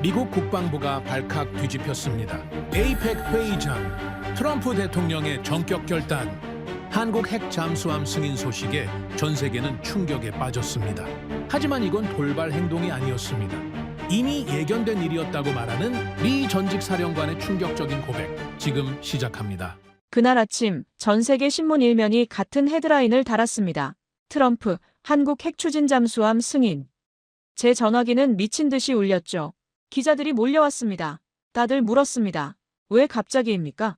미국 국방부가 발칵 뒤집혔습니다. 에이펙 회의장, 트럼프 대통령의 전격 결단, 한국 핵 잠수함 승인 소식에 전 세계는 충격에 빠졌습니다. 하지만 이건 돌발 행동이 아니었습니다. 이미 예견된 일이었다고 말하는 미 전직 사령관의 충격적인 고백, 지금 시작합니다. 그날 아침 전 세계 신문 일면이 같은 헤드라인을 달았습니다. 트럼프, 한국 핵 추진 잠수함 승인. 제 전화기는 미친 듯이 울렸죠. 기자들이 몰려왔습니다. 다들 물었습니다. 왜 갑자기입니까?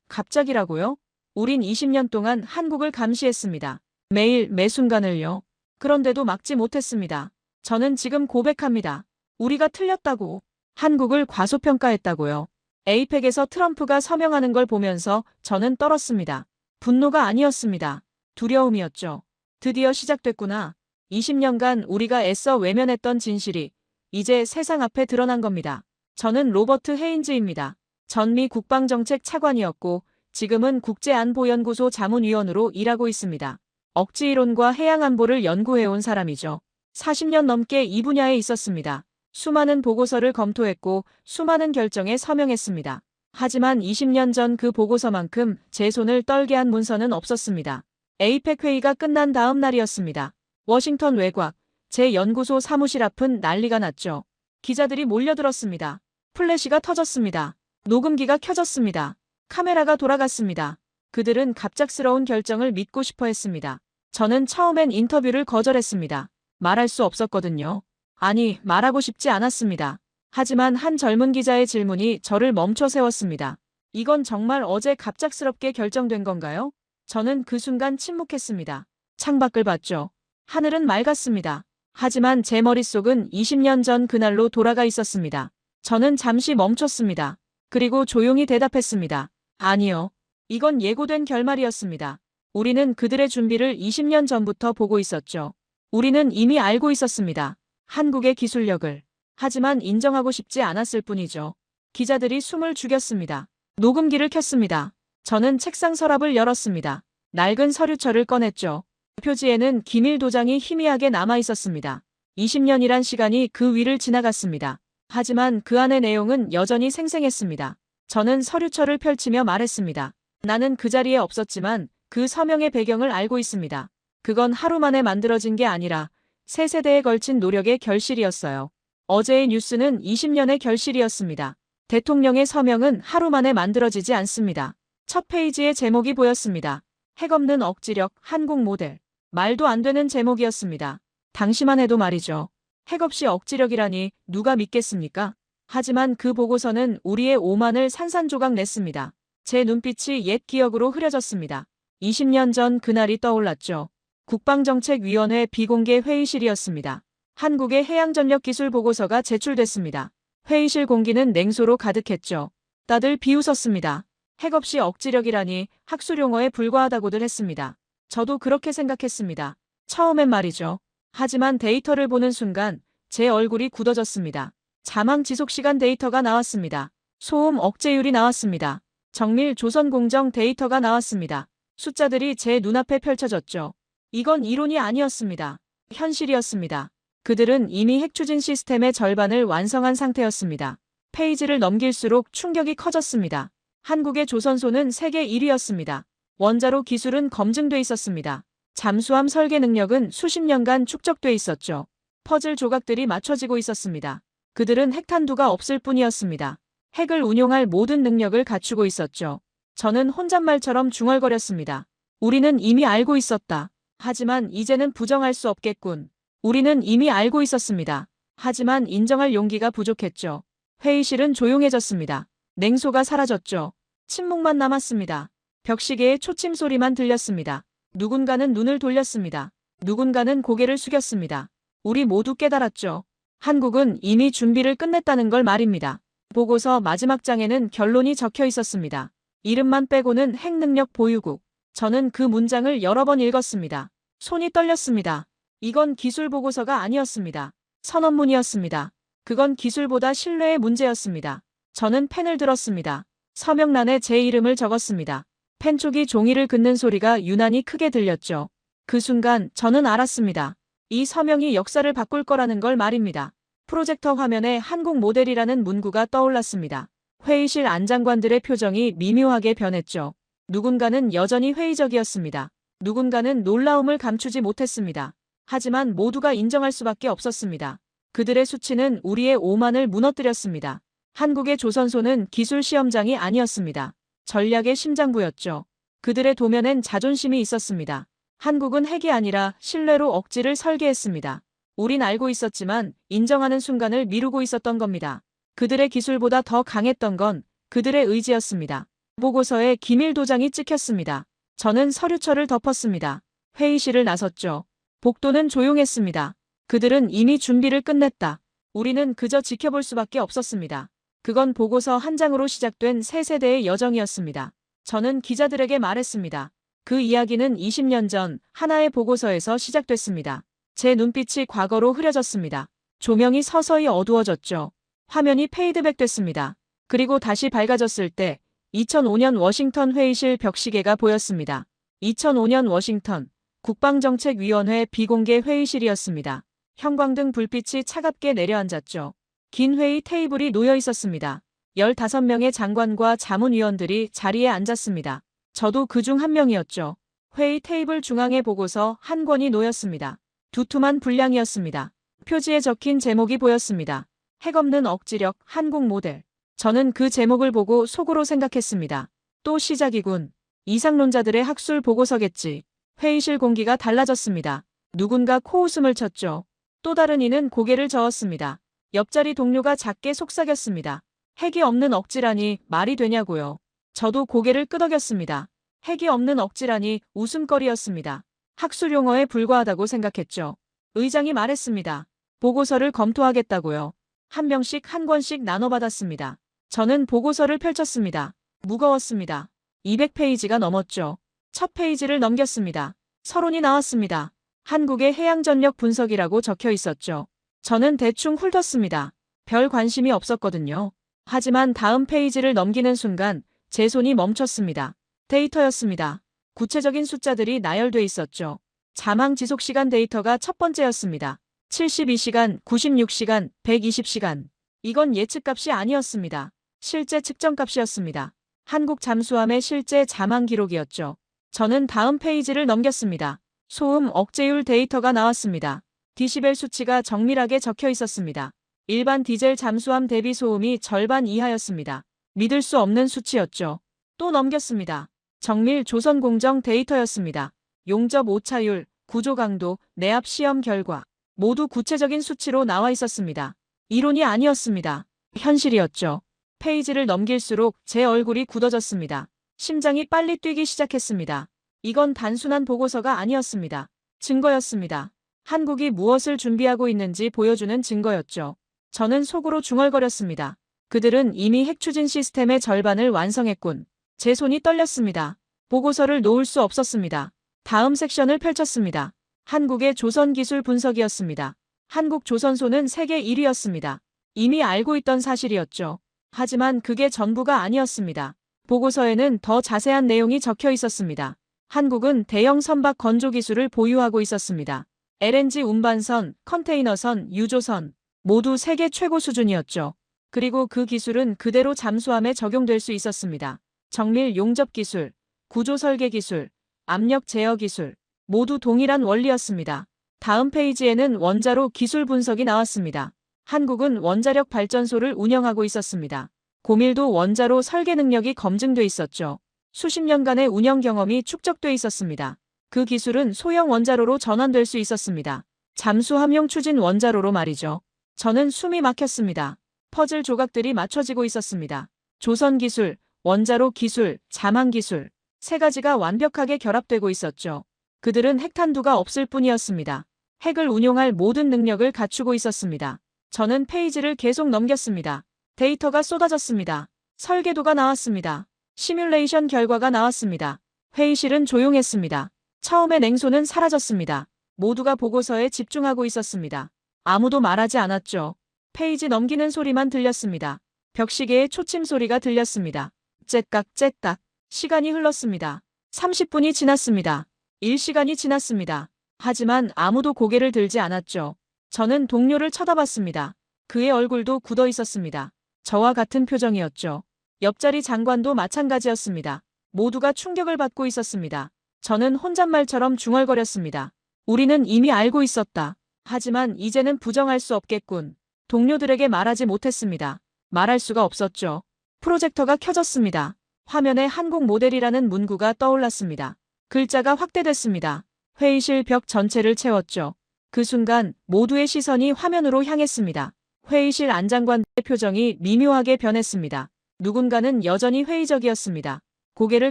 갑자기라고요? 우린 20년 동안 한국을 감시했습니다. 매일 매 순간을요. 그런데도 막지 못했습니다. 저는 지금 고백합니다. 우리가 틀렸다고. 한국을 과소평가했다고요. 에이펙에서 트럼프가 서명하는 걸 보면서 저는 떨었습니다. 분노가 아니었습니다. 두려움이었죠. 드디어 시작됐구나. 20년간 우리가 애써 외면했던 진실이 이제 세상 앞에 드러난 겁니다. 저는 로버트 헤인즈입니다. 전미 국방정책 차관이었고 지금은 국제안보연구소 자문위원으로 일하고 있습니다. 억지이론과 해양안보를 연구해온 사람이죠. 40년 넘게 이 분야에 있었습니다. 수많은 보고서를 검토했고 수많은 결정에 서명했습니다. 하지만 20년 전 그 보고서만큼 제 손을 떨게 한 문서는 없었습니다. 에이펙 회의가 끝난 다음 날이었습니다. 워싱턴 외곽, 제 연구소 사무실 앞은 난리가 났죠. 기자들이 몰려들었습니다. 플래시가 터졌습니다. 녹음기가 켜졌습니다. 카메라가 돌아갔습니다. 그들은 갑작스러운 결정을 믿고 싶어 했습니다. 저는 처음엔 인터뷰를 거절했습니다. 말할 수 없었거든요. 아니, 말하고 싶지 않았습니다. 하지만 한 젊은 기자의 질문이 저를 멈춰 세웠습니다. 이건 정말 어제 갑작스럽게 결정된 건가요? 저는 그 순간 침묵했습니다. 창밖을 봤죠. 하늘은 맑았습니다. 하지만 제 머릿속은 20년 전 그날로 돌아가 있었습니다. 저는 잠시 멈췄습니다. 그리고 조용히 대답했습니다. 아니요. 이건 예고된 결말이었습니다. 우리는 그들의 준비를 20년 전부터 보고 있었죠. 우리는 이미 알고 있었습니다. 한국의 기술력을. 하지만 인정하고 싶지 않았을 뿐이죠. 기자들이 숨을 죽였습니다. 녹음기를 켰습니다. 저는 책상 서랍을 열었습니다. 낡은 서류철을 꺼냈죠. 표지에는 기밀 도장이 희미하게 남아 있었습니다. 20년이란 시간이 그 위를 지나갔습니다. 하지만 그 안의 내용은 여전히 생생했습니다. 저는 서류철을 펼치며 말했습니다. 나는 그 자리에 없었지만 그 서명의 배경을 알고 있습니다. 그건 하루 만에 만들어진 게 아니라 세 세대에 걸친 노력의 결실이었어요. 어제의 뉴스는 20년의 결실이었습니다. 대통령의 서명은 하루 만에 만들어지지 않습니다. 첫 페이지의 제목이 보였습니다. 핵없는 억지력 한국 모델. 말도 안 되는 제목이었습니다. 당시만 해도 말이죠. 핵 없이 억지력이라니 누가 믿겠습니까? 하지만 그 보고서는 우리의 오만을 산산조각 냈습니다. 제 눈빛이 옛 기억으로 흐려졌습니다. 20년 전 그날이 떠올랐죠. 국방정책위원회 비공개 회의실이었습니다. 한국의 해양전력 기술 보고서가 제출됐습니다. 회의실 공기는 냉소로 가득했죠. 다들 비웃었습니다. 핵 없이 억지력이라니 학술용어에 불과하다고들 했습니다. 저도 그렇게 생각했습니다. 처음엔 말이죠. 하지만 데이터를 보는 순간 제 얼굴이 굳어졌습니다. 자망 지속시간 데이터가 나왔습니다. 소음 억제율이 나왔습니다. 정밀 조선 공정 데이터가 나왔습니다. 숫자들이 제 눈앞에 펼쳐졌죠. 이건 이론이 아니었습니다. 현실이었습니다. 그들은 이미 핵 추진 시스템의 절반을 완성한 상태였습니다. 페이지를 넘길수록 충격이 커졌습니다. 한국의 조선소는 세계 1위였습니다. 원자로 기술은 검증돼 있었습니다. 잠수함 설계 능력은 수십 년간 축적돼 있었죠. 퍼즐 조각들이 맞춰지고 있었습니다. 그들은 핵탄두가 없을 뿐이었습니다. 핵을 운용할 모든 능력을 갖추고 있었죠. 저는 혼잣말처럼 중얼거렸습니다. 우리는 이미 알고 있었다. 하지만 이제는 부정할 수 없겠군. 우리는 이미 알고 있었습니다. 하지만 인정할 용기가 부족했죠. 회의실은 조용해졌습니다. 냉소가 사라졌죠. 침묵만 남았습니다. 벽시계의 초침 소리만 들렸습니다. 누군가는 눈을 돌렸습니다. 누군가는 고개를 숙였습니다. 우리 모두 깨달았죠. 한국은 이미 준비를 끝냈다는 걸 말입니다. 보고서 마지막 장에는 결론이 적혀 있었습니다. 이름만 빼고는 핵능력 보유국. 저는 그 문장을 여러 번 읽었습니다. 손이 떨렸습니다. 이건 기술 보고서가 아니었습니다. 선언문이었습니다. 그건 기술보다 신뢰의 문제였습니다. 저는 펜을 들었습니다. 서명란에 제 이름을 적었습니다. 펜촉이 종이를 긋는 소리가 유난히 크게 들렸죠. 그 순간 저는 알았습니다. 이 서명이 역사를 바꿀 거라는 걸 말입니다. 프로젝터 화면에 한국 모델이라는 문구가 떠올랐습니다. 회의실 안장관들의 표정이 미묘하게 변했죠. 누군가는 여전히 회의적이었습니다. 누군가는 놀라움을 감추지 못했습니다. 하지만 모두가 인정할 수밖에 없었습니다. 그들의 수치는 우리의 오만을 무너뜨렸습니다. 한국의 조선소는 기술 시험장이 아니었습니다. 전략의 심장부였죠. 그들의 도면엔 자존심이 있었습니다. 한국은 핵이 아니라 신뢰로 억지를 설계했습니다. 우린 알고 있었지만 인정하는 순간을 미루고 있었던 겁니다. 그들의 기술보다 더 강했던 건 그들의 의지였습니다. 보고서에 기밀 도장이 찍혔습니다. 저는 서류철을 덮었습니다. 회의실을 나섰죠. 복도는 조용했습니다. 그들은 이미 준비를 끝냈다. 우리는 그저 지켜볼 수밖에 없었습니다. 그건 보고서 한 장으로 시작된 새 세대의 여정이었습니다. 저는 기자들에게 말했습니다. 그 이야기는 20년 전 하나의 보고서에서 시작됐습니다. 제 눈빛이 과거로 흐려졌습니다. 조명이 서서히 어두워졌죠. 화면이 페이드백됐습니다. 그리고 다시 밝아졌을 때 2005년 워싱턴 회의실 벽시계가 보였습니다. 2005년 워싱턴 국방정책위원회 비공개 회의실이었습니다. 형광등 불빛이 차갑게 내려앉았죠. 긴 회의 테이블이 놓여 있었습니다. 15명의 장관과 자문위원들이 자리에 앉았습니다. 저도 그중 한 명이었죠. 회의 테이블 중앙에 보고서 한 권이 놓였습니다. 두툼한 분량이었습니다. 표지에 적힌 제목이 보였습니다. 핵없는 억지력 한국 모델. 저는 그 제목을 보고 속으로 생각했습니다. 또 시작이군. 이상론자들의 학술 보고서겠지. 회의실 공기가 달라졌습니다. 누군가 코웃음을 쳤죠. 또 다른 이는 고개를 저었습니다. 옆자리 동료가 작게 속삭였습니다. 핵이 없는 억지라니 말이 되냐고요. 저도 고개를 끄덕였습니다. 핵이 없는 억지라니 웃음거리였습니다. 학술 용어에 불과하다고 생각했죠. 의장이 말했습니다. 보고서를 검토하겠다고요. 한 명씩 한 권씩 나눠받았습니다. 저는 보고서를 펼쳤습니다. 무거웠습니다. 200페이지가 넘었죠. 첫 페이지를 넘겼습니다. 서론이 나왔습니다. 한국의 해양전력 분석이라고 적혀 있었죠. 저는 대충 훑었습니다. 별 관심이 없었거든요. 하지만 다음 페이지를 넘기는 순간 제 손이 멈췄습니다. 데이터였습니다. 구체적인 숫자들이 나열돼 있었죠. 자망 지속시간 데이터가 첫 번째였습니다. 72시간, 96시간, 120시간. 이건 예측값이 아니었습니다. 실제 측정값이었습니다. 한국 잠수함의 실제 자망 기록이었죠. 저는 다음 페이지를 넘겼습니다. 소음 억제율 데이터가 나왔습니다. 디시벨 수치가 정밀하게 적혀 있었습니다. 일반 디젤 잠수함 대비 소음이 절반 이하였습니다. 믿을 수 없는 수치였죠. 또 넘겼습니다. 정밀 조선 공정 데이터였습니다. 용접 오차율, 구조 강도, 내압 시험 결과. 모두 구체적인 수치로 나와 있었습니다. 이론이 아니었습니다. 현실이었죠. 페이지를 넘길수록 제 얼굴이 굳어졌습니다. 심장이 빨리 뛰기 시작했습니다. 이건 단순한 보고서가 아니었습니다. 증거였습니다. 한국이 무엇을 준비하고 있는지 보여주는 증거였죠. 저는 속으로 중얼거렸습니다. 그들은 이미 핵 추진 시스템의 절반을 완성했군. 제 손이 떨렸습니다. 보고서를 놓을 수 없었습니다. 다음 섹션을 펼쳤습니다. 한국의 조선 기술 분석이었습니다. 한국 조선소는 세계 1위였습니다. 이미 알고 있던 사실이었죠. 하지만 그게 전부가 아니었습니다. 보고서에는 더 자세한 내용이 적혀 있었습니다. 한국은 대형 선박 건조 기술을 보유하고 있었습니다. LNG 운반선, 컨테이너선, 유조선 모두 세계 최고 수준이었죠. 그리고 그 기술은 그대로 잠수함에 적용될 수 있었습니다. 정밀 용접 기술, 구조 설계 기술, 압력 제어 기술 모두 동일한 원리였습니다. 다음 페이지에는 원자로 기술 분석이 나왔습니다. 한국은 원자력 발전소를 운영하고 있었습니다. 고밀도 원자로 설계 능력이 검증돼 있었죠. 수십 년간의 운영 경험이 축적돼 있었습니다. 그 기술은 소형 원자로로 전환될 수 있었습니다. 잠수함용 추진 원자로로 말이죠. 저는 숨이 막혔습니다. 퍼즐 조각들이 맞춰지고 있었습니다. 조선 기술, 원자로 기술, 자망 기술 세 가지가 완벽하게 결합되고 있었죠. 그들은 핵탄두가 없을 뿐이었습니다. 핵을 운용할 모든 능력을 갖추고 있었습니다. 저는 페이지를 계속 넘겼습니다. 데이터가 쏟아졌습니다. 설계도가 나왔습니다. 시뮬레이션 결과가 나왔습니다. 회의실은 조용했습니다. 처음의 냉소는 사라졌습니다. 모두가 보고서에 집중하고 있었습니다. 아무도 말하지 않았죠. 페이지 넘기는 소리만 들렸습니다. 벽시계의 초침 소리가 들렸습니다. 째깍째깍. 시간이 흘렀습니다. 30분이 지났습니다. 1시간이 지났습니다. 하지만 아무도 고개를 들지 않았죠. 저는 동료를 쳐다봤습니다. 그의 얼굴도 굳어 있었습니다. 저와 같은 표정이었죠. 옆자리 장관도 마찬가지였습니다. 모두가 충격을 받고 있었습니다. 저는 혼잣말처럼 중얼거렸습니다. 우리는 이미 알고 있었다. 하지만 이제는 부정할 수 없겠군. 동료들에게 말하지 못했습니다. 말할 수가 없었죠. 프로젝터가 켜졌습니다. 화면에 한국 모델이라는 문구가 떠올랐습니다. 글자가 확대됐습니다. 회의실 벽 전체를 채웠죠. 그 순간 모두의 시선이 화면으로 향했습니다. 회의실 안장관의 표정이 미묘하게 변했습니다. 누군가는 여전히 회의적이었습니다. 고개를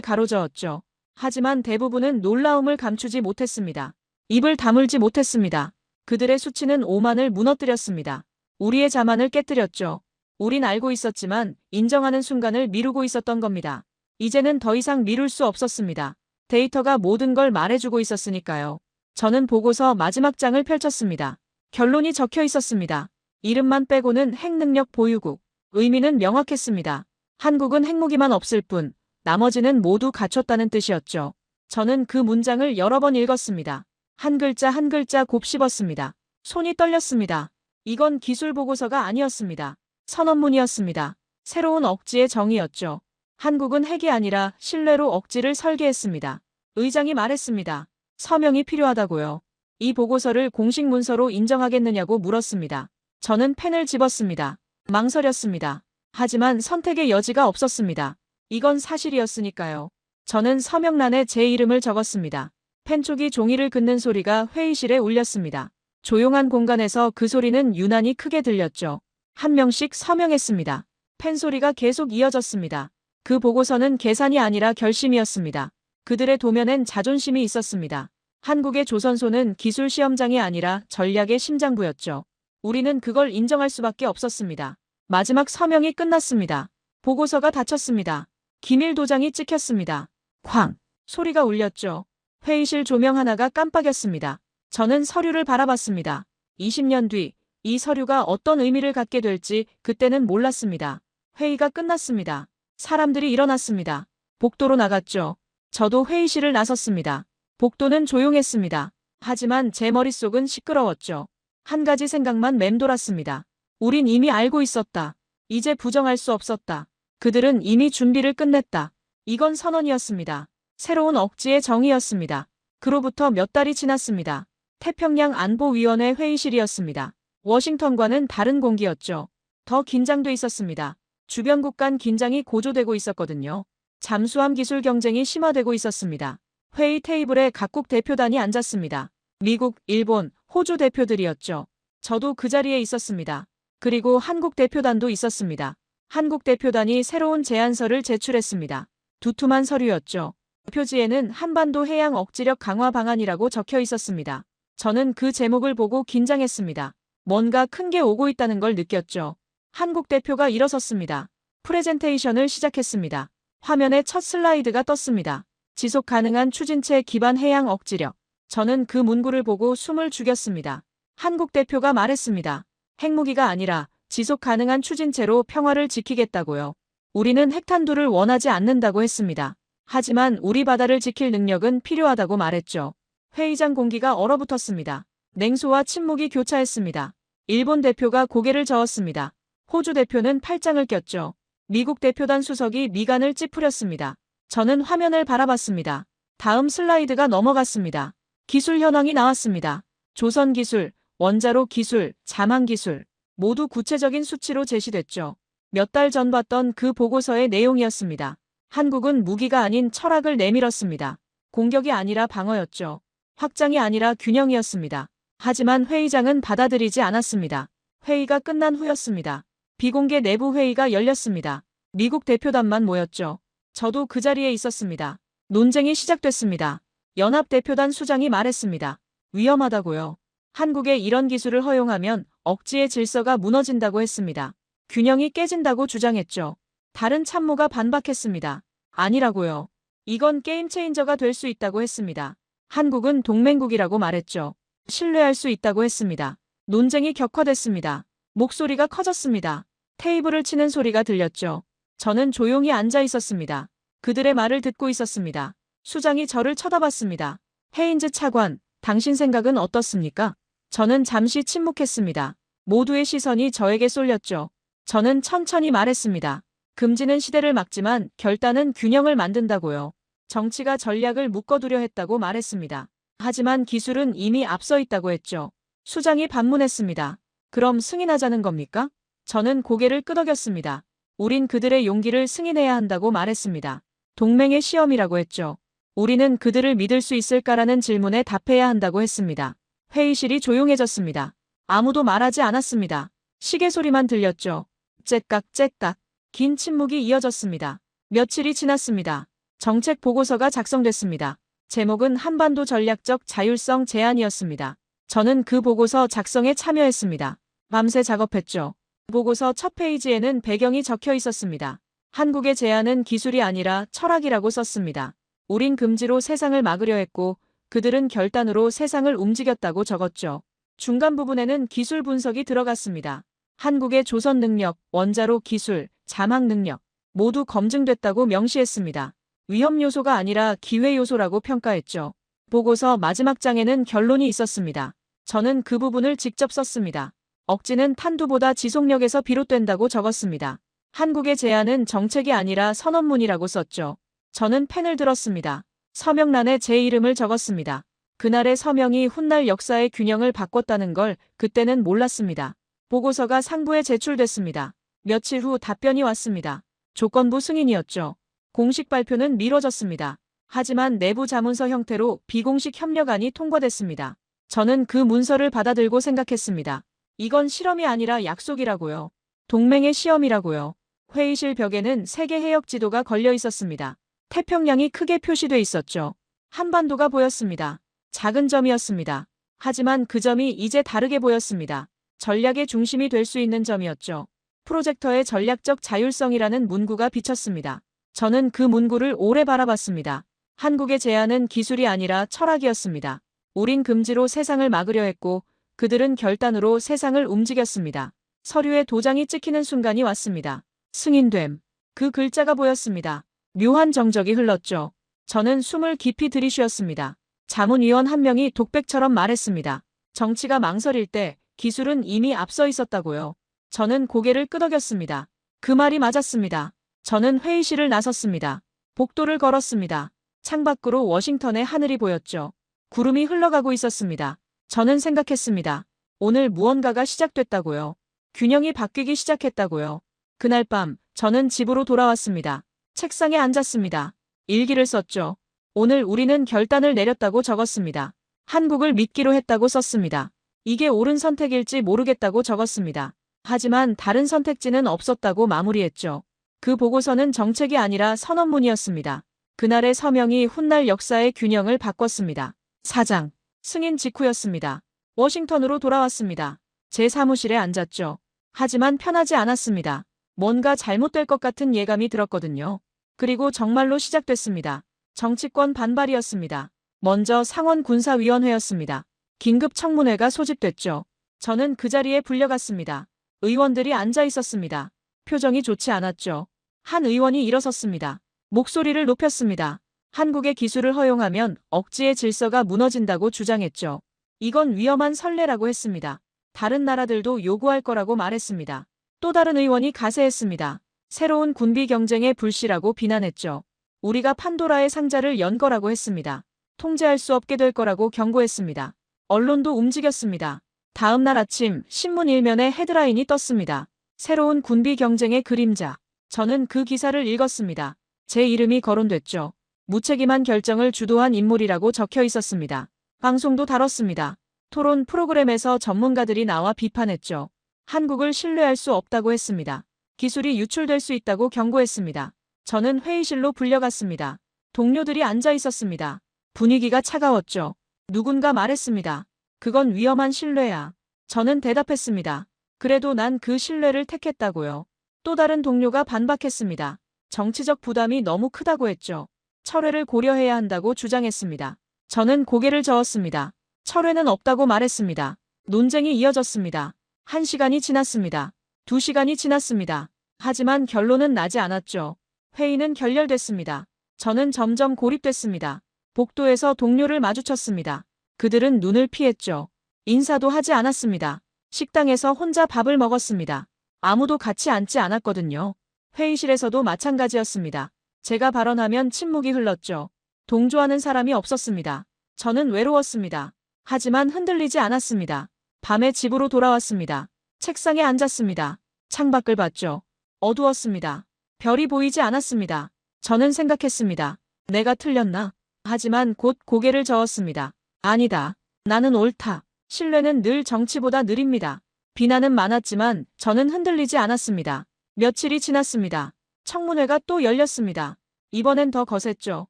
가로저었죠. 하지만 대부분은 놀라움을 감추지 못했습니다. 입을 다물지 못했습니다. 그들의 수치는 오만을 무너뜨렸습니다. 우리의 자만을 깨뜨렸죠. 우린 알고 있었지만 인정하는 순간을 미루고 있었던 겁니다. 이제는 더 이상 미룰 수 없었습니다. 데이터가 모든 걸 말해주고 있었으니까요. 저는 보고서 마지막 장을 펼쳤습니다. 결론이 적혀 있었습니다. 이름만 빼고는 핵능력 보유국. 의미는 명확했습니다. 한국은 핵무기만 없을 뿐 나머지는 모두 갖췄다는 뜻이었죠. 저는 그 문장을 여러 번 읽었습니다. 한 글자 한 글자 곱씹었습니다. 손이 떨렸습니다. 이건 기술 보고서가 아니었습니다. 선언문이었습니다. 새로운 억지의 정의였죠. 한국은 핵이 아니라 신뢰로 억지를 설계했습니다. 의장이 말했습니다. 서명이 필요하다고요. 이 보고서를 공식 문서로 인정하겠느냐고 물었습니다. 저는 펜을 집었습니다. 망설였습니다. 하지만 선택의 여지가 없었습니다. 이건 사실이었으니까요. 저는 서명란에 제 이름을 적었습니다. 펜촉이 종이를 긋는 소리가 회의실에 울렸습니다. 조용한 공간에서 그 소리는 유난히 크게 들렸죠. 한 명씩 서명했습니다. 펜 소리가 계속 이어졌습니다. 그 보고서는 계산이 아니라 결심이었습니다. 그들의 도면엔 자존심이 있었습니다. 한국의 조선소는 기술 시험장이 아니라 전략의 심장부였죠. 우리는 그걸 인정할 수밖에 없었습니다. 마지막 서명이 끝났습니다. 보고서가 닫혔습니다. 기밀 도장이 찍혔습니다. 쾅! 소리가 울렸죠. 회의실 조명 하나가 깜빡였습니다. 저는 서류를 바라봤습니다. 20년 뒤 이 서류가 어떤 의미를 갖게 될지 그때는 몰랐습니다. 회의가 끝났습니다. 사람들이 일어났습니다. 복도로 나갔죠. 저도 회의실을 나섰습니다. 복도는 조용했습니다. 하지만 제 머릿속은 시끄러웠죠. 한 가지 생각만 맴돌았습니다. 우린 이미 알고 있었다. 이제 부정할 수 없었다. 그들은 이미 준비를 끝냈다. 이건 선언이었습니다. 새로운 억지의 정의였습니다. 그로부터 몇 달이 지났습니다. 태평양 안보위원회 회의실이었습니다. 워싱턴과는 다른 공기였죠. 더 긴장돼 있었습니다. 주변국 간 긴장이 고조되고 있었거든요. 잠수함 기술 경쟁이 심화되고 있었습니다. 회의 테이블에 각국 대표단이 앉았습니다. 미국, 일본, 호주 대표들이었죠. 저도 그 자리에 있었습니다. 그리고 한국 대표단도 있었습니다. 한국 대표단이 새로운 제안서를 제출했습니다. 두툼한 서류였죠. 표지에는 한반도 해양 억지력 강화 방안이라고 적혀 있었습니다. 저는 그 제목을 보고 긴장했습니다. 뭔가 큰 게 오고 있다는 걸 느꼈죠. 한국 대표가 일어섰습니다. 프레젠테이션을 시작했습니다. 화면에 첫 슬라이드가 떴습니다. 지속 가능한 추진체 기반 해양 억지력. 저는 그 문구를 보고 숨을 죽였습니다. 한국 대표가 말했습니다. 핵무기가 아니라 지속 가능한 추진체로 평화를 지키겠다고요. 우리는 핵탄두를 원하지 않는다고 했습니다. 하지만 우리 바다를 지킬 능력은 필요하다고 말했죠. 회의장 공기가 얼어붙었습니다. 냉소와 침묵이 교차했습니다. 일본 대표가 고개를 저었습니다. 호주 대표는 팔짱을 꼈죠. 미국 대표단 수석이 미간을 찌푸렸습니다. 저는 화면을 바라봤습니다. 다음 슬라이드가 넘어갔습니다. 기술 현황이 나왔습니다. 조선 기술, 원자로 기술, 자망 기술, 모두 구체적인 수치로 제시됐죠. 몇 달 전 봤던 그 보고서의 내용이었습니다. 한국은 무기가 아닌 철학을 내밀었습니다. 공격이 아니라 방어였죠. 확장이 아니라 균형이었습니다. 하지만 회의장은 받아들이지 않았습니다. 회의가 끝난 후였습니다. 비공개 내부 회의가 열렸습니다. 미국 대표단만 모였죠. 저도 그 자리에 있었습니다. 논쟁이 시작됐습니다. 연합대표단 수장이 말했습니다. 위험하다고요. 한국에 이런 기술을 허용하면 억지의 질서가 무너진다고 했습니다. 균형이 깨진다고 주장했죠. 다른 참모가 반박했습니다. 아니라고요. 이건 게임 체인저가 될 수 있다고 했습니다. 한국은 동맹국이라고 말했죠. 신뢰할 수 있다고 했습니다. 논쟁이 격화됐습니다. 목소리가 커졌습니다. 테이블을 치는 소리가 들렸죠. 저는 조용히 앉아 있었습니다. 그들의 말을 듣고 있었습니다. 수장이 저를 쳐다봤습니다. 헤인즈 차관, 당신 생각은 어떻습니까? 저는 잠시 침묵했습니다. 모두의 시선이 저에게 쏠렸죠. 저는 천천히 말했습니다. 금지는 시대를 막지만 결단은 균형을 만든다고요. 정치가 전략을 묶어두려 했다고 말했습니다. 하지만 기술은 이미 앞서 있다고 했죠. 수장이 반문했습니다. 그럼 승인하자는 겁니까? 저는 고개를 끄덕였습니다. 우린 그들의 용기를 승인해야 한다고 말했습니다. 동맹의 시험이라고 했죠. 우리는 그들을 믿을 수 있을까라는 질문에 답해야 한다고 했습니다. 회의실이 조용해졌습니다. 아무도 말하지 않았습니다. 시계 소리만 들렸죠. 째깍째깍. 긴 침묵이 이어졌습니다. 며칠이 지났습니다. 정책 보고서가 작성됐습니다. 제목은 한반도 전략적 자율성 제안이었습니다. 저는 그 보고서 작성에 참여했습니다. 밤새 작업했죠. 보고서 첫 페이지에는 배경이 적혀 있었습니다. 한국의 제안은 기술이 아니라 철학이라고 썼습니다. 우린 금지로 세상을 막으려 했고 그들은 결단으로 세상을 움직였다고 적었죠. 중간 부분에는 기술 분석이 들어갔습니다. 한국의 조선 능력, 원자로 기술, 자막 능력 모두 검증됐다고 명시했습니다. 위험 요소가 아니라 기회 요소라고 평가했죠. 보고서 마지막 장에는 결론이 있었습니다. 저는 그 부분을 직접 썼습니다. 억지는 탄두보다 지속력에서 비롯된다고 적었습니다. 한국의 제안은 정책이 아니라 선언문이라고 썼죠. 저는 펜을 들었습니다. 서명란에 제 이름을 적었습니다. 그날의 서명이 훗날 역사의 균형을 바꿨다는 걸 그때는 몰랐습니다. 보고서가 상부에 제출됐습니다. 며칠 후 답변이 왔습니다. 조건부 승인이었죠. 공식 발표는 미뤄졌습니다. 하지만 내부 자문서 형태로 비공식 협력안이 통과됐습니다. 저는 그 문서를 받아들고 생각했습니다. 이건 실험이 아니라 약속이라고요. 동맹의 시험이라고요. 회의실 벽에는 세계 해역 지도가 걸려 있었습니다. 태평양이 크게 표시돼 있었죠. 한반도가 보였습니다. 작은 점이었습니다. 하지만 그 점이 이제 다르게 보였습니다. 전략의 중심이 될 수 있는 점이었죠. 프로젝터의 전략적 자율성이라는 문구가 비쳤습니다. 저는 그 문구를 오래 바라봤습니다. 한국의 제안은 기술이 아니라 철학이었습니다. 우린 금지로 세상을 막으려 했고 그들은 결단으로 세상을 움직였습니다. 서류에 도장이 찍히는 순간이 왔습니다. 승인됨. 그 글자가 보였습니다. 묘한 정적이 흘렀죠. 저는 숨을 깊이 들이쉬었습니다. 자문위원 한 명이 독백처럼 말했습니다. 정치가 망설일 때 기술은 이미 앞서 있었다고요. 저는 고개를 끄덕였습니다. 그 말이 맞았습니다. 저는 회의실을 나섰습니다. 복도를 걸었습니다. 창밖으로 워싱턴의 하늘이 보였죠. 구름이 흘러가고 있었습니다. 저는 생각했습니다. 오늘 무언가가 시작됐다고요. 균형이 바뀌기 시작했다고요. 그날 밤 저는 집으로 돌아왔습니다. 책상에 앉았습니다. 일기를 썼죠. 오늘 우리는 결단을 내렸다고 적었습니다. 한국을 믿기로 했다고 썼습니다. 이게 옳은 선택일지 모르겠다고 적었습니다. 하지만 다른 선택지는 없었다고 마무리했죠. 그 보고서는 정책이 아니라 선언문이었습니다. 그날의 서명이 훗날 역사의 균형을 바꿨습니다. 사장. 승인 직후였습니다. 워싱턴으로 돌아왔습니다. 제 사무실에 앉았죠. 하지만 편하지 않았습니다. 뭔가 잘못될 것 같은 예감이 들었거든요. 그리고 정말로 시작됐습니다. 정치권 반발이었습니다. 먼저 상원군사위원회였습니다. 긴급 청문회가 소집됐죠. 저는 그 자리에 불려갔습니다. 의원들이 앉아 있었습니다. 표정이 좋지 않았죠. 한 의원이 일어섰습니다. 목소리를 높였습니다. 한국의 기술을 허용하면 억지의 질서가 무너진다고 주장했죠. 이건 위험한 선례라고 했습니다. 다른 나라들도 요구할 거라고 말했습니다. 또 다른 의원이 가세했습니다. 새로운 군비 경쟁의 불씨라고 비난했죠. 우리가 판도라의 상자를 연 거라고 했습니다. 통제할 수 없게 될 거라고 경고했습니다. 언론도 움직였습니다. 다음 날 아침 신문 일면에 헤드라인이 떴습니다. 새로운 군비 경쟁의 그림자. 저는 그 기사를 읽었습니다. 제 이름이 거론됐죠. 무책임한 결정을 주도한 인물이라고 적혀 있었습니다. 방송도 다뤘습니다. 토론 프로그램에서 전문가들이 나와 비판했죠. 한국을 신뢰할 수 없다고 했습니다. 기술이 유출될 수 있다고 경고했습니다. 저는 회의실로 불려갔습니다. 동료들이 앉아 있었습니다. 분위기가 차가웠죠. 누군가 말했습니다. 그건 위험한 신뢰야. 저는 대답했습니다. 그래도 난 그 신뢰를 택했다고요. 또 다른 동료가 반박했습니다. 정치적 부담이 너무 크다고 했죠. 철회를 고려해야 한다고 주장했습니다. 저는 고개를 저었습니다. 철회는 없다고 말했습니다. 논쟁이 이어졌습니다. 1시간이 지났습니다. 2시간이 지났습니다. 하지만 결론은 나지 않았죠. 회의는 결렬됐습니다. 저는 점점 고립됐습니다. 복도에서 동료를 마주쳤습니다. 그들은 눈을 피했죠. 인사도 하지 않았습니다. 식당에서 혼자 밥을 먹었습니다. 아무도 같이 앉지 않았거든요. 회의실에서도 마찬가지였습니다. 제가 발언하면 침묵이 흘렀죠. 동조하는 사람이 없었습니다. 저는 외로웠습니다. 하지만 흔들리지 않았습니다. 밤에 집으로 돌아왔습니다. 책상에 앉았습니다. 창밖을 봤죠. 어두웠습니다. 별이 보이지 않았습니다. 저는 생각했습니다. 내가 틀렸나? 하지만 곧 고개를 저었습니다. 아니다. 나는 옳다. 신뢰는 늘 정치보다 느립니다. 비난은 많았지만 저는 흔들리지 않았습니다. 며칠이 지났습니다. 청문회가 또 열렸습니다. 이번엔 더 거셌죠.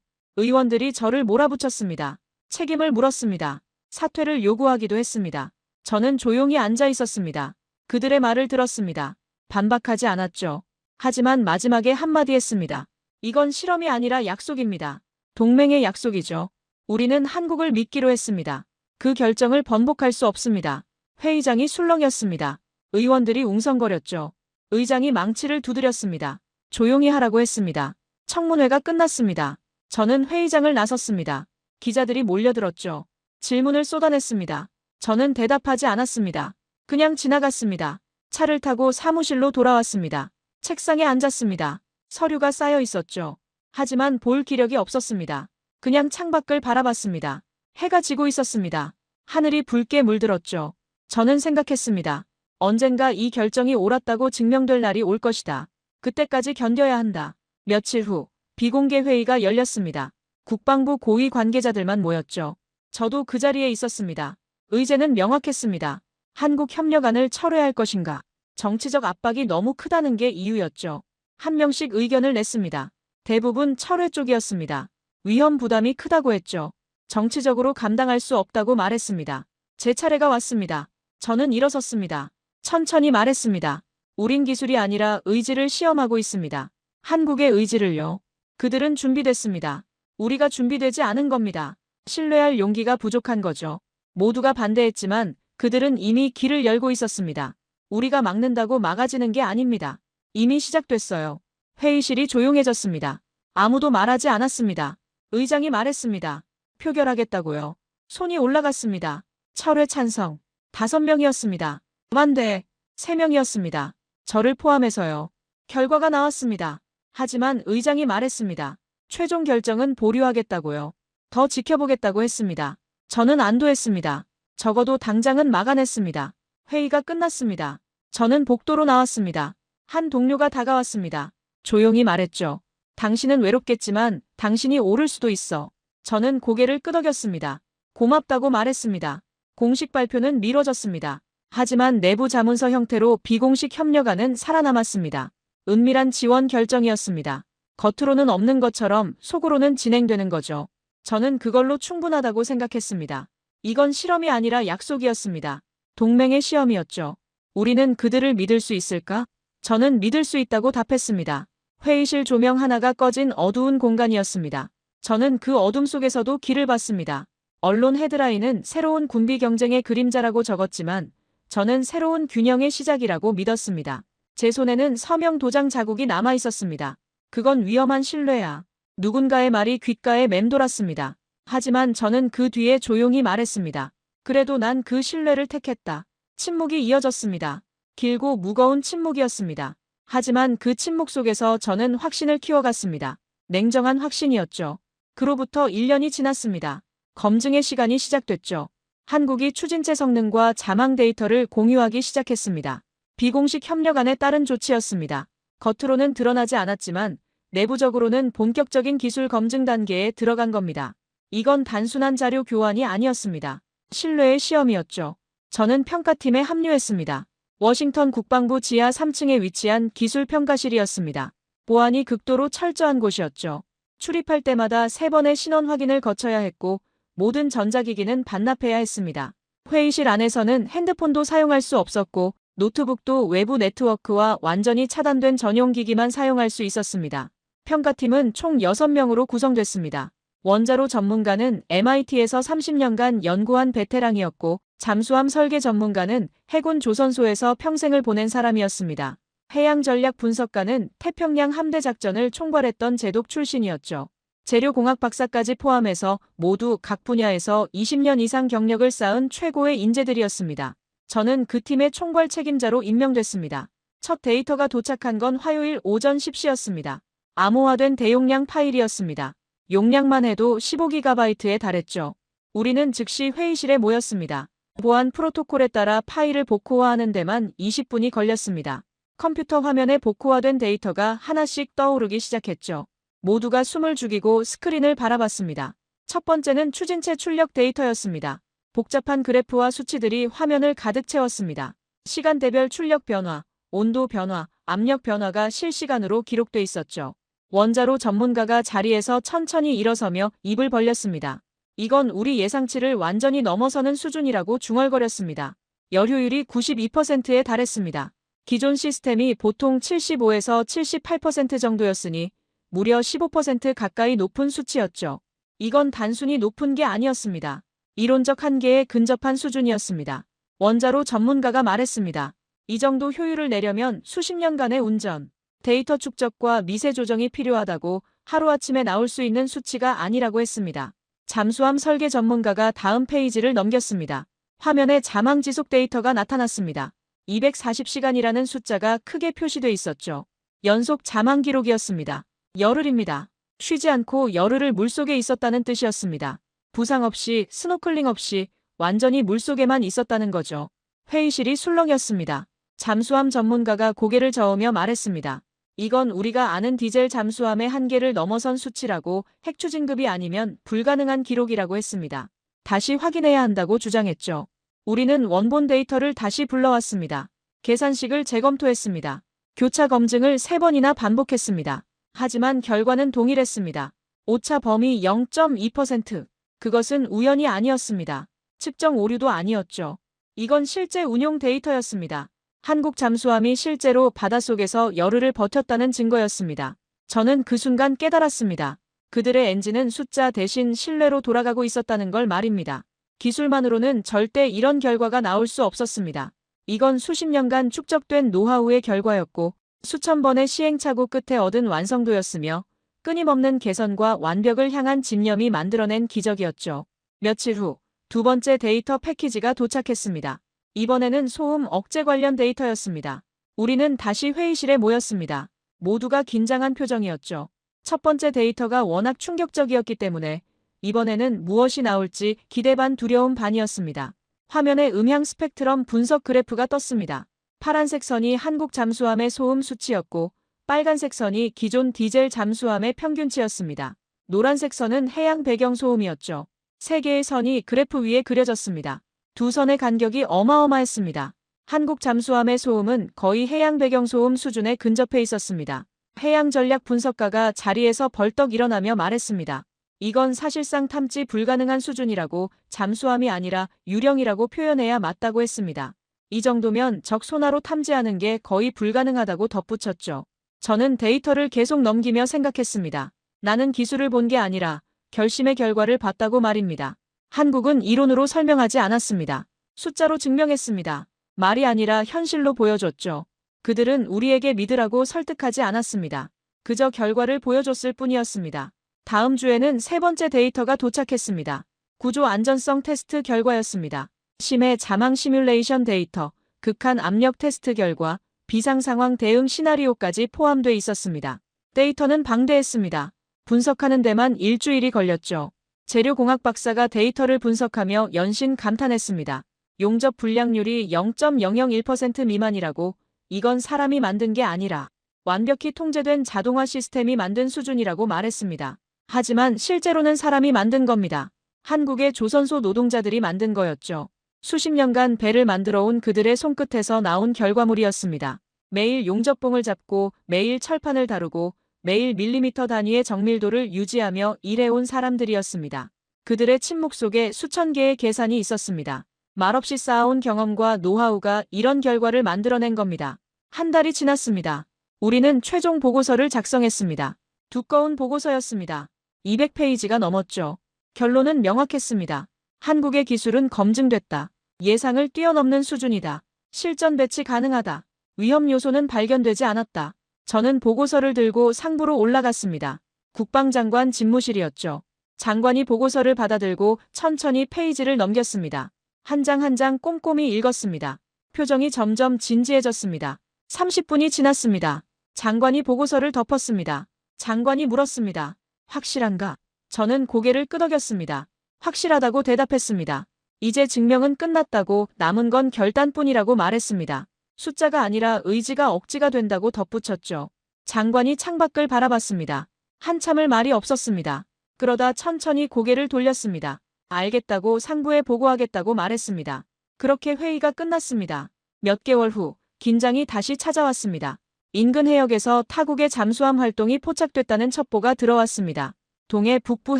의원들이 저를 몰아붙였습니다. 책임을 물었습니다. 사퇴를 요구하기도 했습니다. 저는 조용히 앉아 있었습니다. 그들의 말을 들었습니다. 반박하지 않았죠. 하지만 마지막에 한마디 했습니다. 이건 실험이 아니라 약속입니다. 동맹의 약속이죠. 우리는 한국을 믿기로 했습니다. 그 결정을 번복할 수 없습니다. 회의장이 술렁였습니다. 의원들이 웅성거렸죠. 의장이 망치를 두드렸습니다. 조용히 하라고 했습니다. 청문회가 끝났습니다. 저는 회의장을 나섰습니다. 기자들이 몰려들었죠. 질문을 쏟아냈습니다. 저는 대답하지 않았습니다. 그냥 지나갔습니다. 차를 타고 사무실로 돌아왔습니다. 책상에 앉았습니다. 서류가 쌓여 있었죠. 하지만 볼 기력이 없었습니다. 그냥 창밖을 바라봤습니다. 해가 지고 있었습니다. 하늘이 붉게 물들었죠. 저는 생각했습니다. 언젠가 이 결정이 옳았다고 증명될 날이 올 것이다. 그때까지 견뎌야 한다. 며칠 후 비공개 회의가 열렸습니다. 국방부 고위 관계자들만 모였죠. 저도 그 자리에 있었습니다. 의제는 명확했습니다. 한국협력안을 철회할 것인가? 정치적 압박이 너무 크다는 게 이유였죠. 한 명씩 의견을 냈습니다. 대부분 철회 쪽이었습니다. 위험 부담이 크다고 했죠. 정치적으로 감당할 수 없다고 말했습니다. 제 차례가 왔습니다. 저는 일어섰습니다. 천천히 말했습니다. 우린 기술이 아니라 의지를 시험하고 있습니다. 한국의 의지를요. 그들은 준비됐습니다. 우리가 준비되지 않은 겁니다. 신뢰할 용기가 부족한 거죠. 모두가 반대했지만 그들은 이미 길을 열고 있었습니다. 우리가 막는다고 막아지는 게 아닙니다. 이미 시작됐어요. 회의실이 조용해졌습니다. 아무도 말하지 않았습니다. 의장이 말했습니다. 표결하겠다고요. 손이 올라갔습니다. 철회 찬성. 5명이었습니다. 반대 3명이었습니다. 저를 포함해서요. 결과가 나왔습니다. 하지만 의장이 말했습니다. 최종 결정은 보류하겠다고요. 더 지켜보겠다고 했습니다. 저는 안도했습니다. 적어도 당장은 막아냈습니다. 회의가 끝났습니다. 저는 복도로 나왔습니다. 한 동료가 다가왔습니다. 조용히 말했죠. 당신은 외롭겠지만 당신이 오를 수도 있어. 저는 고개를 끄덕였습니다. 고맙다고 말했습니다. 공식 발표는 미뤄졌습니다. 하지만 내부 자문서 형태로 비공식 협력안은 살아남았습니다. 은밀한 지원 결정이었습니다. 겉으로는 없는 것처럼 속으로는 진행되는 거죠. 저는 그걸로 충분하다고 생각했습니다. 이건 실험이 아니라 약속이었습니다. 동맹의 시험이었죠. 우리는 그들을 믿을 수 있을까? 저는 믿을 수 있다고 답했습니다. 회의실 조명 하나가 꺼진 어두운 공간이었습니다. 저는 그 어둠 속에서도 길을 봤습니다. 언론 헤드라인은 새로운 군비 경쟁의 그림자라고 적었지만 저는 새로운 균형의 시작이라고 믿었습니다. 제 손에는 서명 도장 자국이 남아 있었습니다. 그건 위험한 신뢰야. 누군가의 말이 귓가에 맴돌았습니다. 하지만 저는 그 뒤에 조용히 말했습니다. 그래도 난 그 신뢰를 택했다. 침묵이 이어졌습니다. 길고 무거운 침묵이었습니다. 하지만 그 침묵 속에서 저는 확신을 키워갔습니다. 냉정한 확신이었죠. 그로부터 1년이 지났습니다. 검증의 시간이 시작됐죠. 한국이 추진체 성능과 자망 데이터를 공유하기 시작했습니다. 비공식 협력안에 따른 조치였습니다. 겉으로는 드러나지 않았지만 내부적으로는 본격적인 기술 검증 단계에 들어간 겁니다. 이건 단순한 자료 교환이 아니었습니다. 신뢰의 시험이었죠. 저는 평가팀에 합류했습니다. 워싱턴 국방부 지하 3층에 위치한 기술평가실이었습니다. 보안이 극도로 철저한 곳이었죠. 출입할 때마다 3번의 신원 확인을 거쳐야 했고 모든 전자기기는 반납해야 했습니다. 회의실 안에서는 핸드폰도 사용할 수 없었고 노트북도 외부 네트워크와 완전히 차단된 전용 기기만 사용할 수 있었습니다. 평가팀은 총 6명으로 구성됐습니다. 원자로 전문가는 MIT에서 30년간 연구한 베테랑이었고 잠수함 설계 전문가는 해군 조선소에서 평생을 보낸 사람이었습니다. 해양 전략 분석가는 태평양 함대 작전을 총괄했던 제독 출신이었죠. 재료공학 박사까지 포함해서 모두 각 분야에서 20년 이상 경력을 쌓은 최고의 인재들이었습니다. 저는 그 팀의 총괄 책임자로 임명됐습니다. 첫 데이터가 도착한 건 화요일 오전 10시였습니다. 암호화된 대용량 파일이었습니다. 용량만 해도 15GB에 달했죠. 우리는 즉시 회의실에 모였습니다. 보안 프로토콜에 따라 파일을 복호화하는 데만 20분이 걸렸습니다. 컴퓨터 화면에 복호화된 데이터가 하나씩 떠오르기 시작했죠. 모두가 숨을 죽이고 스크린을 바라봤습니다. 첫 번째는 추진체 출력 데이터였습니다. 복잡한 그래프와 수치들이 화면을 가득 채웠습니다. 시간대별 출력 변화, 온도 변화, 압력 변화가 실시간으로 기록돼 있었죠. 원자로 전문가가 자리에서 천천히 일어서며 입을 벌렸습니다. 이건 우리 예상치를 완전히 넘어서는 수준이라고 중얼거렸습니다. 열효율이 92%에 달했습니다. 기존 시스템이 보통 75에서 78% 정도였으니 무려 15% 가까이 높은 수치였죠. 이건 단순히 높은 게 아니었습니다. 이론적 한계에 근접한 수준이었습니다. 원자로 전문가가 말했습니다. 이 정도 효율을 내려면 수십 년간의 운전, 데이터 축적과 미세 조정이 필요하다고 하루아침에 나올 수 있는 수치가 아니라고 했습니다. 잠수함 설계 전문가가 다음 페이지를 넘겼습니다. 화면에 자망 지속 데이터가 나타났습니다. 240시간이라는 숫자가 크게 표시돼 있었죠. 연속 자망 기록이었습니다. 열흘입니다. 쉬지 않고 열흘을 물속에 있었다는 뜻이었습니다. 부상 없이 스노클링 없이 완전히 물속에만 있었다는 거죠. 회의실이 술렁였습니다. 잠수함 전문가가 고개를 저으며 말했습니다. 이건 우리가 아는 디젤 잠수함의 한계를 넘어선 수치라고 핵추진급이 아니면 불가능한 기록이라고 했습니다. 다시 확인해야 한다고 주장했죠. 우리는 원본 데이터를 다시 불러왔습니다. 계산식을 재검토했습니다. 교차 검증을 3번이나 반복했습니다. 하지만 결과는 동일했습니다. 오차 범위 0.2%. 그것은 우연이 아니었습니다. 측정 오류도 아니었죠. 이건 실제 운용 데이터였습니다. 한국 잠수함이 실제로 바닷속에서 열흘을 버텼다는 증거였습니다. 저는 그 순간 깨달았습니다. 그들의 엔진은 숫자 대신 신뢰로 돌아가고 있었다는 걸 말입니다. 기술만으로는 절대 이런 결과가 나올 수 없었습니다. 이건 수십 년간 축적된 노하우의 결과였고 수천 번의 시행착오 끝에 얻은 완성도였으며 끊임없는 개선과 완벽을 향한 집념이 만들어낸 기적이었죠. 며칠 후 두 번째 데이터 패키지가 도착했습니다. 이번에는 소음 억제 관련 데이터였습니다. 우리는 다시 회의실에 모였습니다. 모두가 긴장한 표정이었죠. 첫 번째 데이터가 워낙 충격적이었기 때문에 이번에는 무엇이 나올지 기대 반 두려움 반이었습니다. 화면에 음향 스펙트럼 분석 그래프가 떴습니다. 파란색 선이 한국 잠수함의 소음 수치였고 빨간색 선이 기존 디젤 잠수함의 평균치였습니다. 노란색 선은 해양 배경 소음이었죠. 세 개의 선이 그래프 위에 그려졌습니다. 두 선의 간격이 어마어마했습니다. 한국 잠수함의 소음은 거의 해양 배경 소음 수준에 근접해 있었습니다. 해양 전략 분석가가 자리에서 벌떡 일어나며 말했습니다. 이건 사실상 탐지 불가능한 수준이라고 잠수함이 아니라 유령이라고 표현해야 맞다고 했습니다. 이 정도면 적 소나로 탐지하는 게 거의 불가능하다고 덧붙였죠. 저는 데이터를 계속 넘기며 생각했습니다. 나는 기술을 본 게 아니라 결심의 결과를 봤다고 말입니다. 한국은 이론으로 설명하지 않았습니다. 숫자로 증명했습니다. 말이 아니라 현실로 보여줬죠. 그들은 우리에게 믿으라고 설득하지 않았습니다. 그저 결과를 보여줬을 뿐이었습니다. 다음 주에는 세 번째 데이터가 도착했습니다. 구조 안전성 테스트 결과였습니다. 심해 자망 시뮬레이션 데이터, 극한 압력 테스트 결과, 비상 상황 대응 시나리오까지 포함돼 있었습니다. 데이터는 방대했습니다. 분석하는 데만 일주일이 걸렸죠. 재료공학 박사가 데이터를 분석하며 연신 감탄했습니다. 용접 불량률이 0.001% 미만이라고, 이건 사람이 만든 게 아니라 완벽히 통제된 자동화 시스템이 만든 수준이라고 말했습니다. 하지만 실제로는 사람이 만든 겁니다. 한국의 조선소 노동자들이 만든 거였죠. 수십 년간 배를 만들어 온 그들의 손끝에서 나온 결과물이었습니다. 매일 용접봉을 잡고 매일 철판을 다루고 매일 밀리미터 단위의 정밀도를 유지하며 일해온 사람들이었습니다. 그들의 침묵 속에 수천 개의 계산이 있었습니다. 말없이 쌓아온 경험과 노하우가 이런 결과를 만들어낸 겁니다. 한 달이 지났습니다. 우리는 최종 보고서를 작성했습니다. 두꺼운 보고서였습니다. 200페이지가 넘었죠. 결론은 명확했습니다. 한국의 기술은 검증됐다. 예상을 뛰어넘는 수준이다. 실전 배치 가능하다. 위험 요소는 발견되지 않았다. 저는 보고서를 들고 상부로 올라갔습니다. 국방장관 집무실이었죠. 장관이 보고서를 받아들고 천천히 페이지를 넘겼습니다. 한 장 한 장 꼼꼼히 읽었습니다. 표정이 점점 진지해졌습니다. 30분이 지났습니다. 장관이 보고서를 덮었습니다. 장관이 물었습니다. 확실한가? 저는 고개를 끄덕였습니다. 확실하다고 대답했습니다. 이제 증명은 끝났다고 남은 건 결단뿐이라고 말했습니다. 숫자가 아니라 의지가 억지가 된다고 덧붙였죠. 장관이 창밖을 바라봤습니다. 한참을 말이 없었습니다. 그러다 천천히 고개를 돌렸습니다. 알겠다고 상부에 보고하겠다고 말했습니다. 그렇게 회의가 끝났습니다. 몇 개월 후 긴장이 다시 찾아왔습니다. 인근 해역에서 타국의 잠수함 활동이 포착됐다는 첩보가 들어왔습니다. 동해 북부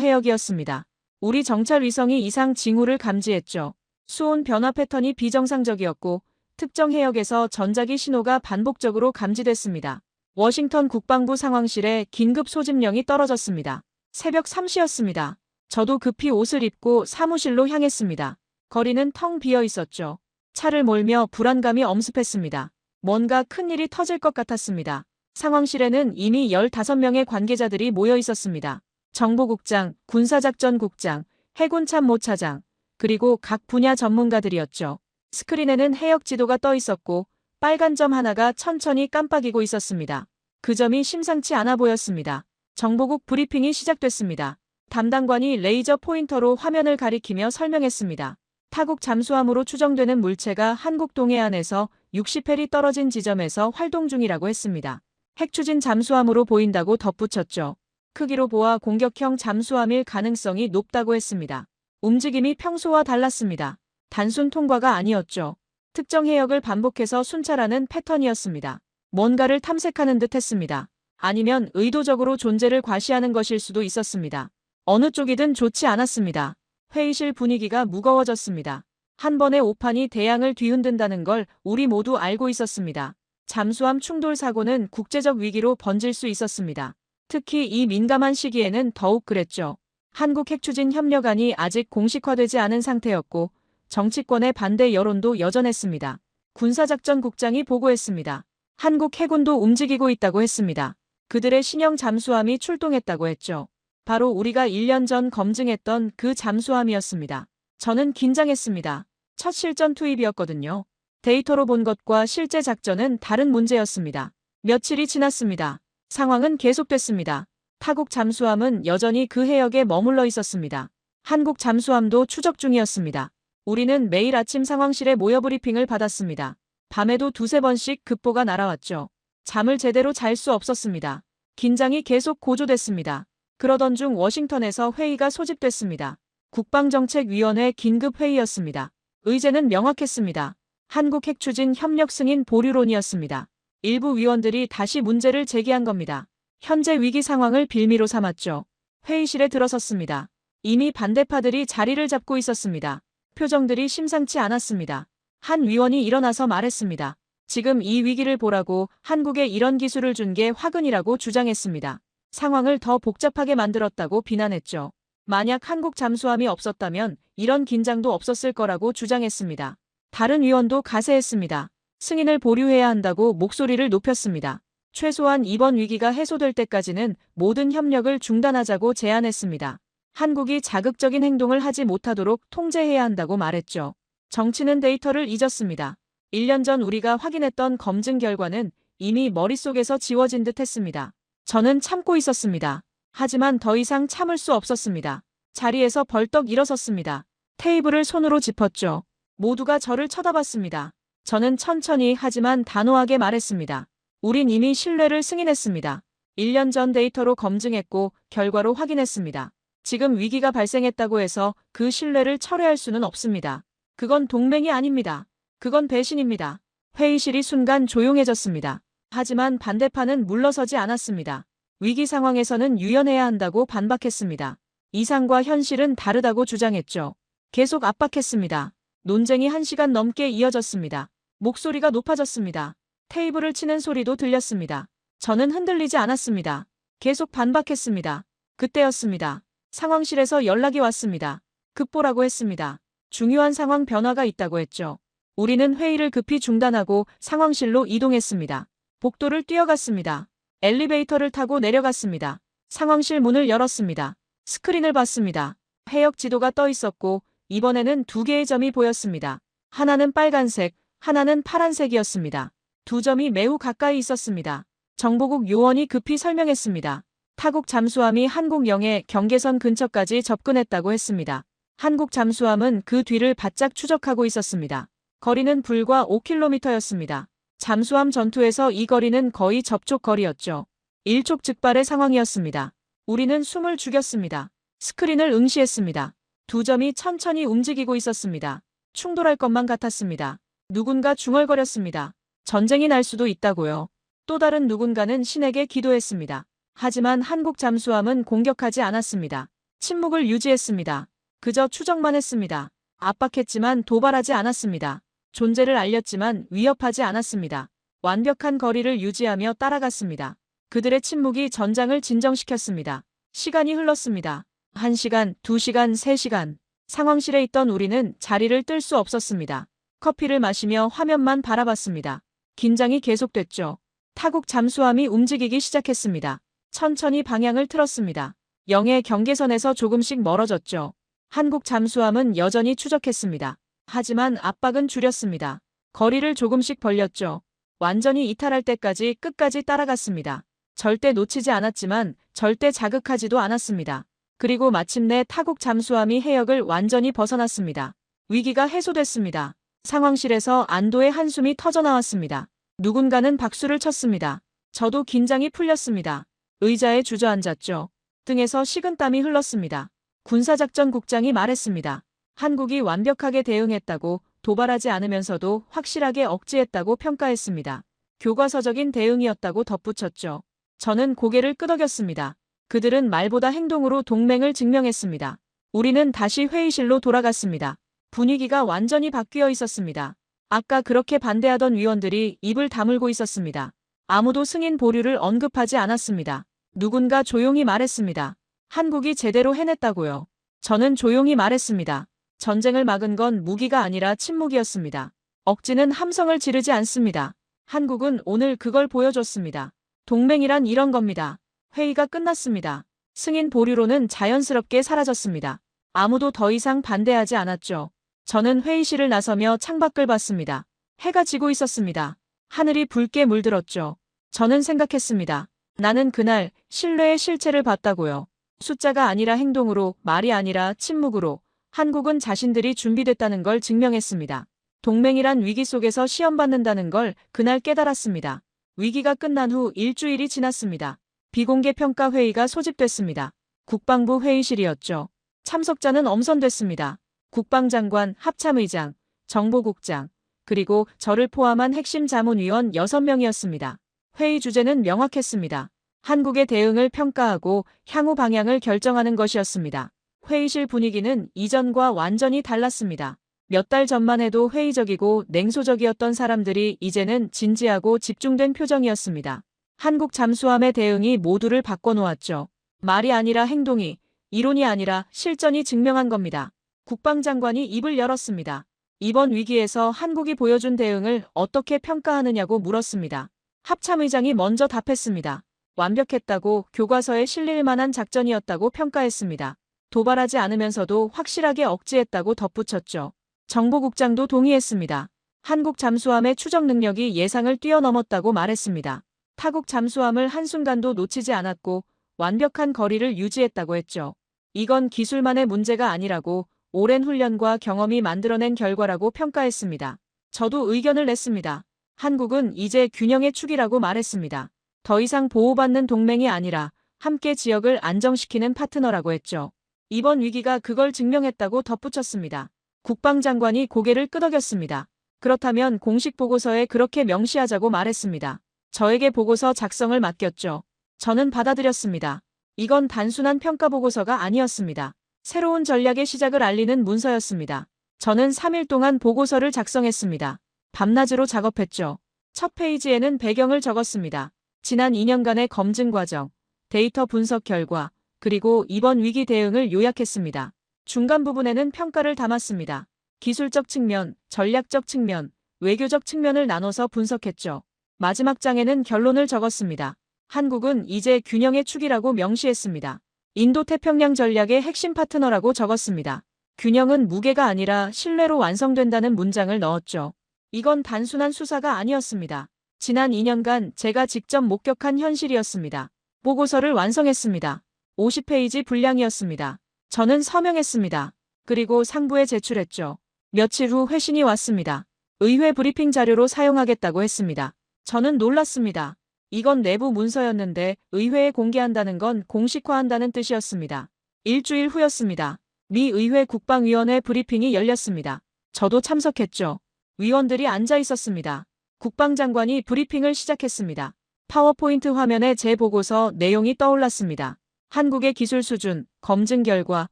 해역이었습니다. 우리 정찰 위성이 이상 징후를 감지했죠. 수온 변화 패턴이 비정상적이었고 특정 해역에서 전자기 신호가 반복적으로 감지됐습니다. 워싱턴 국방부 상황실에 긴급 소집령이 떨어졌습니다. 새벽 3시였습니다. 저도 급히 옷을 입고 사무실로 향했습니다. 거리는 텅 비어 있었죠. 차를 몰며 불안감이 엄습했습니다. 뭔가 큰일이 터질 것 같았습니다. 상황실에는 이미 15명의 관계자들이 모여 있었습니다. 정보국장, 군사작전국장, 해군참모차장, 그리고 각 분야 전문가들이었죠. 스크린에는 해역 지도가 떠 있었고 빨간 점 하나가 천천히 깜빡이고 있었습니다. 그 점이 심상치 않아 보였습니다. 정보국 브리핑이 시작됐습니다. 담당관이 레이저 포인터로 화면을 가리키며 설명했습니다. 타국 잠수함으로 추정되는 물체가 한국 동해안에서 60헬이 떨어진 지점에서 활동 중이라고 했습니다. 핵추진 잠수함으로 보인다고 덧붙였죠. 크기로 보아 공격형 잠수함일 가능성이 높다고 했습니다. 움직임이 평소와 달랐습니다. 단순 통과가 아니었죠. 특정 해역을 반복해서 순찰하는 패턴이었습니다. 뭔가를 탐색하는 듯 했습니다. 아니면 의도적으로 존재를 과시하는 것일 수도 있었습니다. 어느 쪽이든 좋지 않았습니다. 회의실 분위기가 무거워졌습니다. 한 번의 오판이 대양을 뒤흔든다는 걸 우리 모두 알고 있었습니다. 잠수함 충돌 사고는 국제적 위기로 번질 수 있었습니다. 특히 이 민감한 시기에는 더욱 그랬죠. 한국 핵추진협력안이 아직 공식화되지 않은 상태였고 정치권의 반대 여론도 여전했습니다. 군사작전국장이 보고했습니다. 한국 해군도 움직이고 있다고 했습니다. 그들의 신형 잠수함이 출동했다고 했죠. 바로 우리가 1년 전 검증했던 그 잠수함이었습니다. 저는 긴장했습니다. 첫 실전 투입이었거든요. 데이터로 본 것과 실제 작전은 다른 문제였습니다. 며칠이 지났습니다. 상황은 계속됐습니다. 타국 잠수함은 여전히 그 해역에 머물러 있었습니다. 한국 잠수함도 추적 중이었습니다. 우리는 매일 아침 상황실에 모여 브리핑을 받았습니다. 밤에도 두세 번씩 급보가 날아왔죠. 잠을 제대로 잘 수 없었습니다. 긴장이 계속 고조됐습니다. 그러던 중 워싱턴에서 회의가 소집됐습니다. 국방정책위원회 긴급회의였습니다. 의제는 명확했습니다. 한국 핵추진 협력 승인 보류론이었습니다. 일부 위원들이 다시 문제를 제기한 겁니다. 현재 위기 상황을 빌미로 삼았죠. 회의실에 들어섰습니다. 이미 반대파들이 자리를 잡고 있었습니다. 표정들이 심상치 않았습니다. 한 위원이 일어나서 말했습니다. 지금 이 위기를 보라고 한국에 이런 기술을 준 게 화근이라고 주장했습니다. 상황을 더 복잡하게 만들었다고 비난했죠. 만약 한국 잠수함이 없었다면 이런 긴장도 없었을 거라고 주장했습니다. 다른 위원도 가세했습니다. 승인을 보류해야 한다고 목소리를 높였습니다. 최소한 이번 위기가 해소될 때까지는 모든 협력을 중단하자고 제안했습니다. 한국이 자극적인 행동을 하지 못하도록 통제해야 한다고 말했죠. 정치는 데이터를 잊었습니다. 1년 전 우리가 확인했던 검증 결과는 이미 머릿속에서 지워진 듯 했습니다. 저는 참고 있었습니다. 하지만 더 이상 참을 수 없었습니다. 자리에서 벌떡 일어섰습니다. 테이블을 손으로 짚었죠. 모두가 저를 쳐다봤습니다. 저는 천천히 하지만 단호하게 말했습니다. 우린 이미 신뢰를 승인했습니다. 1년 전 데이터로 검증했고 결과로 확인했습니다. 지금 위기가 발생했다고 해서 그 신뢰를 철회할 수는 없습니다. 그건 동맹이 아닙니다. 그건 배신입니다. 회의실이 순간 조용해졌습니다. 하지만 반대파는 물러서지 않았습니다. 위기 상황에서는 유연해야 한다고 반박했습니다. 이상과 현실은 다르다고 주장했죠. 계속 압박했습니다. 논쟁이 1시간 넘게 이어졌습니다. 목소리가 높아졌습니다. 테이블을 치는 소리도 들렸습니다. 저는 흔들리지 않았습니다. 계속 반박했습니다. 그때였습니다. 상황실에서 연락이 왔습니다. 급보라고 했습니다. 중요한 상황 변화가 있다고 했죠. 우리는 회의를 급히 중단하고 상황실로 이동했습니다. 복도를 뛰어갔습니다. 엘리베이터를 타고 내려갔습니다. 상황실 문을 열었습니다. 스크린을 봤습니다. 해역 지도가 떠 있었고 이번에는 두 개의 점이 보였습니다. 하나는 빨간색, 하나는 파란색이었습니다. 두 점이 매우 가까이 있었습니다. 정보국 요원이 급히 설명했습니다. 타국 잠수함이 한국영해 경계선 근처까지 접근했다고 했습니다. 한국 잠수함은 그 뒤를 바짝 추적하고 있었습니다. 거리는 불과 5km였습니다. 잠수함 전투에서 이 거리는 거의 접촉 거리였죠. 일촉즉발의 상황이었습니다. 우리는 숨을 죽였습니다. 스크린을 응시했습니다. 두 점이 천천히 움직이고 있었습니다. 충돌할 것만 같았습니다. 누군가 중얼거렸습니다. 전쟁이 날 수도 있다고요. 또 다른 누군가는 신에게 기도했습니다. 하지만 한국 잠수함은 공격하지 않았습니다. 침묵을 유지했습니다. 그저 추적만 했습니다. 압박했지만 도발하지 않았습니다. 존재를 알렸지만 위협하지 않았습니다. 완벽한 거리를 유지하며 따라갔습니다. 그들의 침묵이 전장을 진정시켰습니다. 시간이 흘렀습니다. 1시간, 2시간, 3시간. 상황실에 있던 우리는 자리를 뜰 수 없었습니다. 커피를 마시며 화면만 바라봤습니다. 긴장이 계속됐죠. 타국 잠수함이 움직이기 시작했습니다. 천천히 방향을 틀었습니다. 영해 경계선에서 조금씩 멀어졌죠. 한국 잠수함은 여전히 추적했습니다. 하지만 압박은 줄였습니다. 거리를 조금씩 벌렸죠. 완전히 이탈할 때까지 끝까지 따라갔습니다. 절대 놓치지 않았지만 절대 자극하지도 않았습니다. 그리고 마침내 타국 잠수함이 해역을 완전히 벗어났습니다. 위기가 해소됐습니다. 상황실에서 안도의 한숨이 터져나왔습니다. 누군가는 박수를 쳤습니다. 저도 긴장이 풀렸습니다. 의자에 주저앉았죠. 등에서 식은땀이 흘렀습니다. 군사작전국장이 말했습니다. 한국이 완벽하게 대응했다고, 도발하지 않으면서도 확실하게 억제했다고 평가했습니다. 교과서적인 대응이었다고 덧붙였죠. 저는 고개를 끄덕였습니다. 그들은 말보다 행동으로 동맹을 증명했습니다. 우리는 다시 회의실로 돌아갔습니다. 분위기가 완전히 바뀌어 있었습니다. 아까 그렇게 반대하던 위원들이 입을 다물고 있었습니다. 아무도 승인 보류를 언급하지 않았습니다. 누군가 조용히 말했습니다. 한국이 제대로 해냈다고요. 저는 조용히 말했습니다. 전쟁을 막은 건 무기가 아니라 침묵이었습니다. 억지는 함성을 지르지 않습니다. 한국은 오늘 그걸 보여줬습니다. 동맹이란 이런 겁니다. 회의가 끝났습니다. 승인 보류로는 자연스럽게 사라졌습니다. 아무도 더 이상 반대하지 않았죠. 저는 회의실을 나서며 창밖을 봤습니다. 해가 지고 있었습니다. 하늘이 붉게 물들었죠. 저는 생각했습니다. 나는 그날 신뢰의 실체를 봤다고요. 숫자가 아니라 행동으로, 말이 아니라 침묵으로 한국은 자신들이 준비됐다는 걸 증명했습니다. 동맹이란 위기 속에서 시험받는다는 걸 그날 깨달았습니다. 위기가 끝난 후 일주일이 지났습니다. 비공개 평가 회의가 소집됐습니다. 국방부 회의실이었죠. 참석자는 엄선됐습니다. 국방장관, 합참의장, 정보국장, 그리고 저를 포함한 핵심 자문위원 6명이었습니다. 회의 주제는 명확했습니다. 한국의 대응을 평가하고 향후 방향을 결정하는 것이었습니다. 회의실 분위기는 이전과 완전히 달랐습니다. 몇 달 전만 해도 회의적이고 냉소적이었던 사람들이 이제는 진지하고 집중된 표정이었습니다. 한국 잠수함의 대응이 모두를 바꿔놓았죠. 말이 아니라 행동이, 이론이 아니라 실전이 증명한 겁니다. 국방장관이 입을 열었습니다. 이번 위기에서 한국이 보여준 대응을 어떻게 평가하느냐고 물었습니다. 합참의장이 먼저 답했습니다. 완벽했다고, 교과서에 실릴 만한 작전이었다고 평가했습니다. 도발하지 않으면서도 확실하게 억제했다고 덧붙였죠. 정보국장도 동의했습니다. 한국 잠수함의 추적 능력이 예상을 뛰어넘었다고 말했습니다. 타국 잠수함을 한순간도 놓치지 않았고 완벽한 거리를 유지했다고 했죠. 이건 기술만의 문제가 아니라고, 오랜 훈련과 경험이 만들어낸 결과라고 평가했습니다. 저도 의견을 냈습니다. 한국은 이제 균형의 축이라고 말했습니다. 더 이상 보호받는 동맹이 아니라 함께 지역을 안정시키는 파트너라고 했죠. 이번 위기가 그걸 증명했다고 덧붙였습니다. 국방장관이 고개를 끄덕였습니다. 그렇다면 공식 보고서에 그렇게 명시하자고 말했습니다. 저에게 보고서 작성을 맡겼죠. 저는 받아들였습니다. 이건 단순한 평가 보고서가 아니었습니다. 새로운 전략의 시작을 알리는 문서였습니다. 저는 3일 동안 보고서를 작성했습니다. 밤낮으로 작업했죠. 첫 페이지에는 배경을 적었습니다. 지난 2년간의 검증 과정, 데이터 분석 결과, 그리고 이번 위기 대응을 요약했습니다. 중간 부분에는 평가를 담았습니다. 기술적 측면, 전략적 측면, 외교적 측면을 나눠서 분석했죠. 마지막 장에는 결론을 적었습니다. 한국은 이제 균형의 축이라고 명시했습니다. 인도태평양 전략의 핵심 파트너라고 적었습니다. 균형은 무게가 아니라 신뢰로 완성된다는 문장을 넣었죠. 이건 단순한 수사가 아니었습니다. 지난 2년간 제가 직접 목격한 현실이었습니다. 보고서를 완성했습니다. 50페이지 분량이었습니다. 저는 서명했습니다. 그리고 상부에 제출했죠. 며칠 후 회신이 왔습니다. 의회 브리핑 자료로 사용하겠다고 했습니다. 저는 놀랐습니다. 이건 내부 문서였는데 의회에 공개한다는 건 공식화한다는 뜻이었습니다. 일주일 후였습니다. 미 의회 국방위원회 브리핑이 열렸습니다. 저도 참석했죠. 위원들이 앉아 있었습니다. 국방장관이 브리핑을 시작했습니다. 파워포인트 화면에 제 보고서 내용이 떠올랐습니다. 한국의 기술 수준, 검증 결과,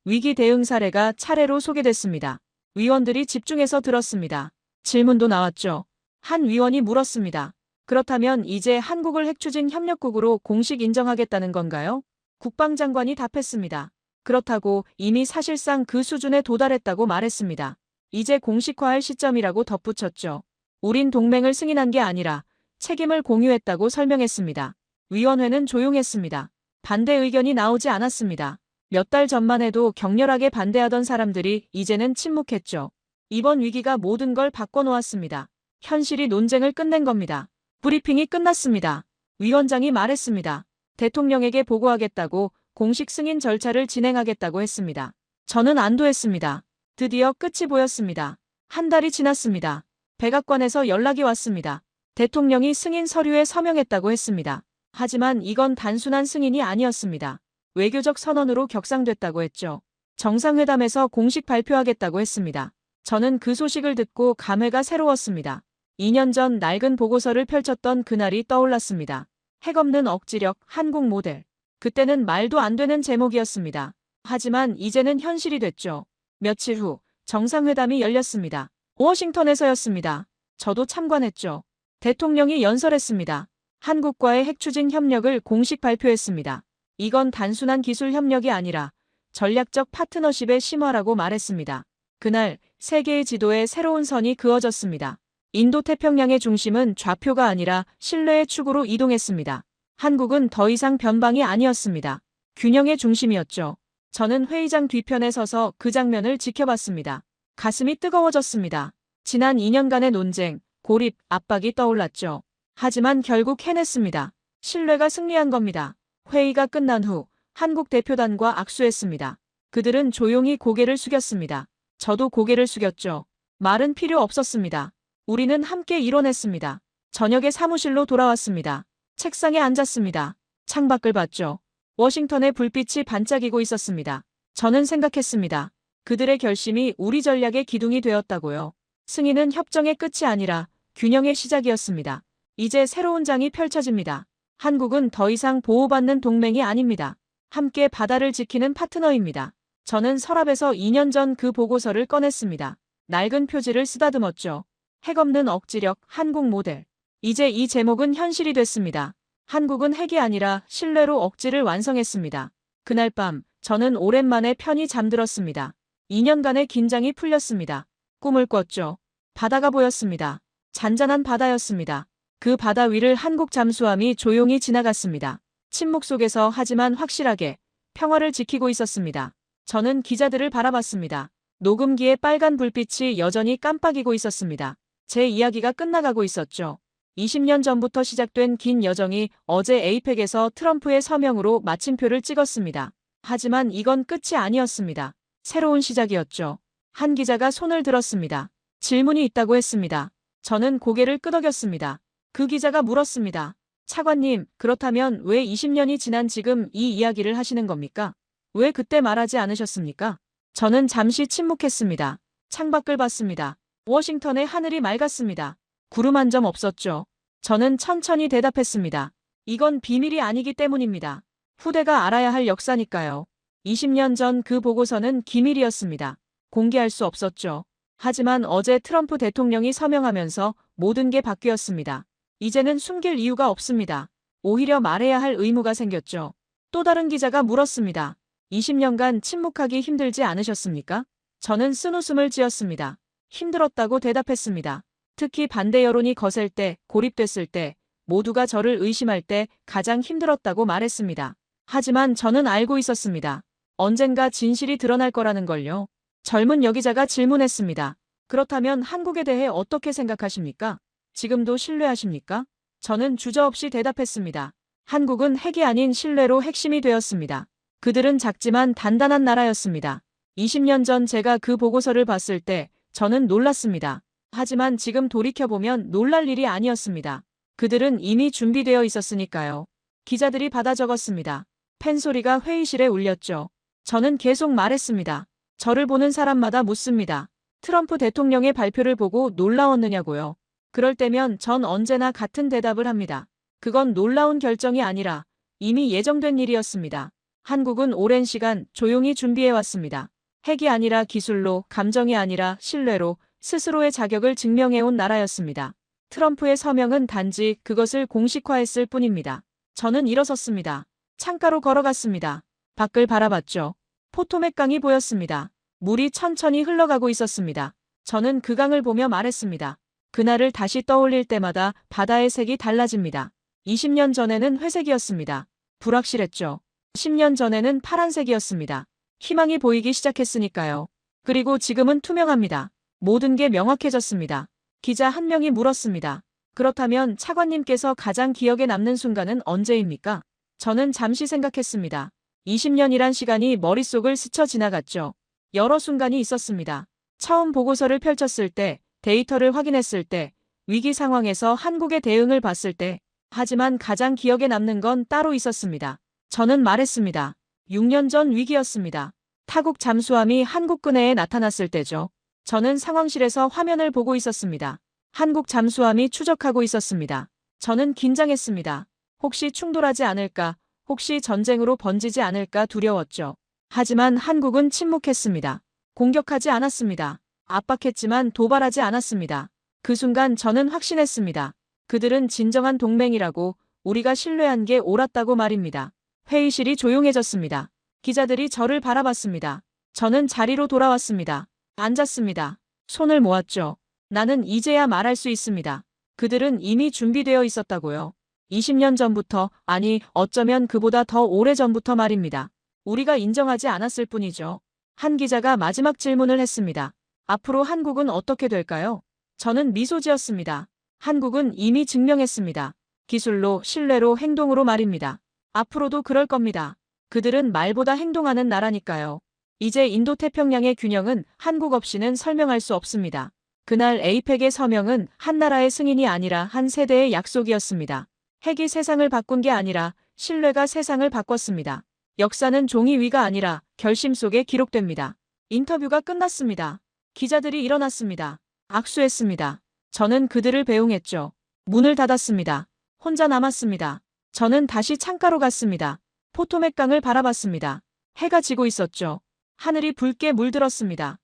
위기 대응 사례가 차례로 소개됐습니다. 위원들이 집중해서 들었습니다. 질문도 나왔죠. 한 위원이 물었습니다. 그렇다면 이제 한국을 핵추진 협력국으로 공식 인정하겠다는 건가요? 국방장관이 답했습니다. 그렇다고 이미 사실상 그 수준에 도달했다고 말했습니다. 이제 공식화할 시점이라고 덧붙였죠. 우린 동맹을 승인한 게 아니라 책임을 공유했다고 설명했습니다. 위원회는 조용했습니다. 반대 의견이 나오지 않았습니다. 몇 달 전만 해도 격렬하게 반대하던 사람들이 이제는 침묵했죠. 이번 위기가 모든 걸 바꿔놓았습니다. 현실이 논쟁을 끝낸 겁니다. 브리핑이 끝났습니다. 위원장이 말했습니다. 대통령에게 보고하겠다고 공식 승인 절차를 진행하겠다고 했습니다. 저는 안도했습니다. 드디어 끝이 보였습니다. 한 달이 지났습니다. 백악관에서 연락이 왔습니다. 대통령이 승인 서류에 서명했다고 했습니다. 하지만 이건 단순한 승인이 아니었습니다. 외교적 선언으로 격상됐다고 했죠. 정상회담에서 공식 발표하겠다고 했습니다. 저는 그 소식을 듣고 감회가 새로웠습니다. 2년 전 낡은 보고서를 펼쳤던 그날이 떠올랐습니다. 핵없는 억지력, 한국 모델. 그때는 말도 안 되는 제목이었습니다. 하지만 이제는 현실이 됐죠. 며칠 후 정상회담이 열렸습니다. 워싱턴에서였습니다. 저도 참관했죠. 대통령이 연설했습니다. 한국과의 핵추진 협력을 공식 발표했습니다. 이건 단순한 기술 협력이 아니라 전략적 파트너십의 심화라고 말했습니다. 그날 세계의 지도에 새로운 선이 그어졌습니다. 인도태평양의 중심은 좌표가 아니라 신뢰의 축으로 이동했습니다. 한국은 더 이상 변방이 아니었습니다. 균형의 중심이었죠. 저는 회의장 뒤편에 서서 그 장면을 지켜봤습니다. 가슴이 뜨거워졌습니다. 지난 2년간의 논쟁, 고립, 압박이 떠올랐죠. 하지만 결국 해냈습니다. 신뢰가 승리한 겁니다. 회의가 끝난 후 한국 대표단과 악수했습니다. 그들은 조용히 고개를 숙였습니다. 저도 고개를 숙였죠. 말은 필요 없었습니다. 우리는 함께 이뤄냈습니다. 저녁에 사무실로 돌아왔습니다. 책상에 앉았습니다. 창밖을 봤죠. 워싱턴의 불빛이 반짝이고 있었습니다. 저는 생각했습니다. 그들의 결심이 우리 전략의 기둥이 되었다고요. 승인은 협정의 끝이 아니라 균형의 시작이었습니다. 이제 새로운 장이 펼쳐집니다. 한국은 더 이상 보호받는 동맹이 아닙니다. 함께 바다를 지키는 파트너입니다. 저는 서랍에서 2년 전 그 보고서를 꺼냈습니다. 낡은 표지를 쓰다듬었죠. 핵없는 억지력, 한국 모델. 이제 이 제목은 현실이 됐습니다. 한국은 핵이 아니라 신뢰로 억지를 완성했습니다. 그날 밤 저는 오랜만에 편히 잠들었습니다. 2년간의 긴장이 풀렸습니다. 꿈을 꿨죠. 바다가 보였습니다. 잔잔한 바다였습니다. 그 바다 위를 한국 잠수함이 조용히 지나갔습니다. 침묵 속에서 하지만 확실하게 평화를 지키고 있었습니다. 저는 기자들을 바라봤습니다. 녹음기의 빨간 불빛이 여전히 깜빡이고 있었습니다. 제 이야기가 끝나가고 있었죠. 20년 전부터 시작된 긴 여정이 어제 에이펙에서 트럼프의 서명으로 마침표를 찍었습니다. 하지만 이건 끝이 아니었습니다. 새로운 시작이었죠. 한 기자가 손을 들었습니다. 질문이 있다고 했습니다. 저는 고개를 끄덕였습니다. 그 기자가 물었습니다. 차관님, 그렇다면 왜 20년이 지난 지금 이 이야기를 하시는 겁니까? 왜 그때 말하지 않으셨습니까? 저는 잠시 침묵했습니다. 창밖을 봤습니다. 워싱턴의 하늘이 맑았습니다. 구름 한 점 없었죠. 저는 천천히 대답했습니다. 이건 비밀이 아니기 때문입니다. 후대가 알아야 할 역사니까요. 20년 전 그 보고서는 기밀이었습니다. 공개할 수 없었죠. 하지만 어제 트럼프 대통령이 서명하면서 모든 게 바뀌었습니다. 이제는 숨길 이유가 없습니다. 오히려 말해야 할 의무가 생겼죠. 또 다른 기자가 물었습니다. 20년간 침묵하기 힘들지 않으셨습니까? 저는 쓴웃음을 지었습니다. 힘들었다고 대답했습니다. 특히 반대 여론이 거셀 때, 고립됐을 때, 모두가 저를 의심할 때 가장 힘들었다고 말했습니다. 하지만 저는 알고 있었습니다. 언젠가 진실이 드러날 거라는 걸요. 젊은 여기자가 질문했습니다. 그렇다면 한국에 대해 어떻게 생각하십니까? 지금도 신뢰하십니까? 저는 주저없이 대답했습니다. 한국은 핵이 아닌 신뢰로 핵심이 되었습니다. 그들은 작지만 단단한 나라였습니다. 20년 전 제가 그 보고서를 봤을 때 저는 놀랐습니다. 하지만 지금 돌이켜보면 놀랄 일이 아니었습니다. 그들은 이미 준비되어 있었으니까요. 기자들이 받아 적었습니다. 펜소리가 회의실에 울렸죠. 저는 계속 말했습니다. 저를 보는 사람마다 묻습니다. 트럼프 대통령의 발표를 보고 놀라웠느냐고요. 그럴 때면 전 언제나 같은 대답을 합니다. 그건 놀라운 결정이 아니라 이미 예정된 일이었습니다. 한국은 오랜 시간 조용히 준비해왔습니다. 핵이 아니라 기술로, 감정이 아니라 신뢰로 스스로의 자격을 증명해온 나라였습니다. 트럼프의 서명은 단지 그것을 공식화했을 뿐입니다. 저는 일어섰습니다. 창가로 걸어갔습니다. 밖을 바라봤죠. 포토맥 강이 보였습니다. 물이 천천히 흘러가고 있었습니다. 저는 그 강을 보며 말했습니다. 그날을 다시 떠올릴 때마다 바다의 색이 달라집니다. 20년 전에는 회색이었습니다. 불확실했죠. 10년 전에는 파란색이었습니다. 희망이 보이기 시작했으니까요. 그리고 지금은 투명합니다. 모든 게 명확해졌습니다. 기자 한 명이 물었습니다. 그렇다면 차관님께서 가장 기억에 남는 순간은 언제입니까? 저는 잠시 생각했습니다. 20년이란 시간이 머릿속을 스쳐 지나갔죠. 여러 순간이 있었습니다. 처음 보고서를 펼쳤을 때, 데이터를 확인했을 때, 위기 상황에서 한국의 대응을 봤을 때, 하지만 가장 기억에 남는 건 따로 있었습니다. 저는 말했습니다. 6년 전 위기였습니다. 타국 잠수함이 한국 근해에 나타났을 때죠. 저는 상황실에서 화면을 보고 있었습니다. 한국 잠수함이 추적하고 있었습니다. 저는 긴장했습니다. 혹시 충돌하지 않을까, 혹시 전쟁으로 번지지 않을까 두려웠죠. 하지만 한국은 침묵했습니다. 공격하지 않았습니다. 압박했지만 도발하지 않았습니다. 그 순간 저는 확신했습니다. 그들은 진정한 동맹이라고, 우리가 신뢰한 게 옳았다고 말입니다. 회의실이 조용해졌습니다. 기자들이 저를 바라봤습니다. 저는 자리로 돌아왔습니다. 앉았습니다. 손을 모았죠. 나는 이제야 말할 수 있습니다. 그들은 이미 준비되어 있었다고요. 20년 전부터, 아니 어쩌면 그보다 더 오래전부터 말입니다. 우리가 인정하지 않았을 뿐이죠. 한 기자가 마지막 질문을 했습니다. 앞으로 한국은 어떻게 될까요? 저는 미소 지었습니다. 한국은 이미 증명했습니다. 기술로, 신뢰로, 행동으로 말입니다. 앞으로도 그럴 겁니다. 그들은 말보다 행동하는 나라니까요. 이제 인도태평양의 균형은 한국 없이는 설명할 수 없습니다. 그날 에이펙의 서명은 한 나라의 승인이 아니라 한 세대의 약속이었습니다. 핵이 세상을 바꾼 게 아니라 신뢰가 세상을 바꿨습니다. 역사는 종이 위가 아니라 결심 속에 기록됩니다. 인터뷰가 끝났습니다. 기자들이 일어났습니다. 악수했습니다. 저는 그들을 배웅했죠. 문을 닫았습니다. 혼자 남았습니다. 저는 다시 창가로 갔습니다. 포토맥 강을 바라봤습니다. 해가 지고 있었죠. 하늘이 붉게 물들었습니다.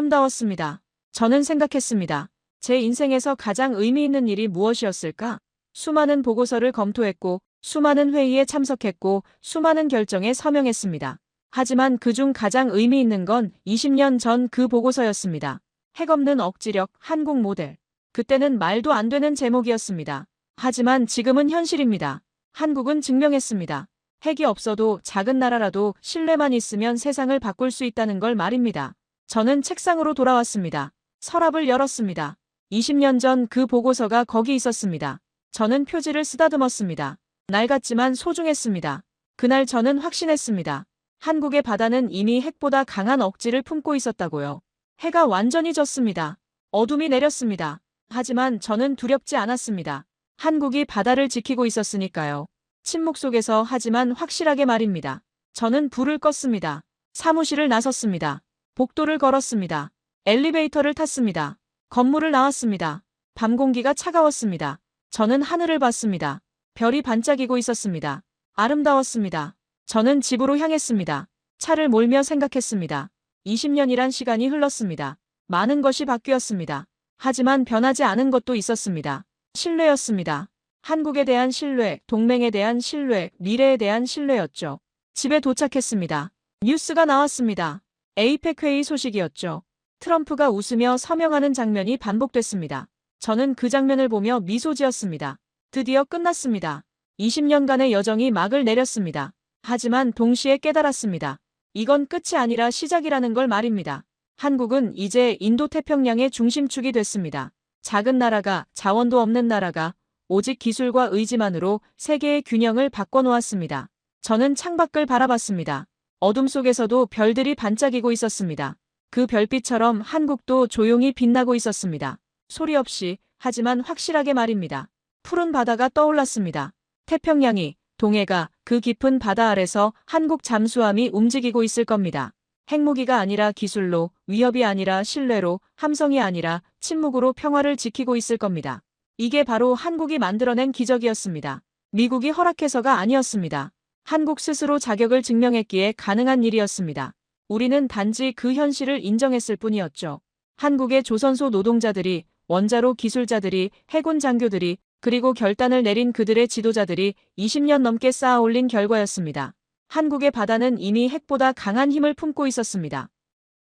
아름다웠습니다. 저는 생각했습니다. 제 인생에서 가장 의미 있는 일이 무엇이었을까? 수많은 보고서를 검토했고, 수많은 회의에 참석했고, 수많은 결정에 서명했습니다. 하지만 그중 가장 의미 있는 건 20년 전 그 보고서였습니다. 핵 없는 억지력, 한국 모델. 그때는 말도 안 되는 제목이었습니다. 하지만 지금은 현실입니다. 한국은 증명했습니다. 핵이 없어도 작은 나라라도 신뢰만 있으면 세상을 바꿀 수 있다는 걸 말입니다. 저는 책상으로 돌아왔습니다. 서랍을 열었습니다. 20년 전 그 보고서가 거기 있었습니다. 저는 표지를 쓰다듬었습니다. 낡았지만 소중했습니다. 그날 저는 확신했습니다. 한국의 바다는 이미 핵보다 강한 억지를 품고 있었다고요. 해가 완전히 졌습니다. 어둠이 내렸습니다. 하지만 저는 두렵지 않았습니다. 한국이 바다를 지키고 있었으니까요. 침묵 속에서 하지만 확실하게 말입니다. 저는 불을 껐습니다. 사무실을 나섰습니다. 복도를 걸었습니다. 엘리베이터를 탔습니다. 건물을 나왔습니다. 밤 공기가 차가웠습니다. 저는 하늘을 봤습니다. 별이 반짝이고 있었습니다. 아름다웠습니다. 저는 집으로 향했습니다. 차를 몰며 생각했습니다. 20년이란 시간이 흘렀습니다. 많은 것이 바뀌었습니다. 하지만 변하지 않은 것도 있었습니다. 신뢰였습니다. 한국에 대한 신뢰, 동맹에 대한 신뢰, 미래에 대한 신뢰였죠. 집에 도착했습니다. 뉴스가 나왔습니다. 에이펙 회의 소식이었죠. 트럼프가 웃으며 서명하는 장면이 반복됐습니다. 저는 그 장면을 보며 미소 지었습니다. 드디어 끝났습니다. 20년간의 여정이 막을 내렸습니다. 하지만 동시에 깨달았습니다. 이건 끝이 아니라 시작이라는 걸 말입니다. 한국은 이제 인도태평양의 중심축이 됐습니다. 작은 나라가, 자원도 없는 나라가 오직 기술과 의지만으로 세계의 균형을 바꿔놓았습니다. 저는 창밖을 바라봤습니다. 어둠 속에서도 별들이 반짝이고 있었습니다. 그 별빛처럼 한국도 조용히 빛나고 있었습니다. 소리 없이, 하지만 확실하게 말입니다. 푸른 바다가 떠올랐습니다. 태평양이, 동해가, 그 깊은 바다 아래서 한국 잠수함이 움직이고 있을 겁니다. 핵무기가 아니라 기술로, 위협이 아니라 신뢰로, 함성이 아니라 침묵으로 평화를 지키고 있을 겁니다. 이게 바로 한국이 만들어낸 기적이었습니다. 미국이 허락해서가 아니었습니다. 한국 스스로 자격을 증명했기에 가능한 일이었습니다. 우리는 단지 그 현실을 인정했을 뿐이었죠. 한국의 조선소 노동자들이, 원자로 기술자들이, 해군 장교들이, 그리고 결단을 내린 그들의 지도자들이 20년 넘게 쌓아올린 결과였습니다. 한국의 바다는 이미 핵보다 강한 힘을 품고 있었습니다.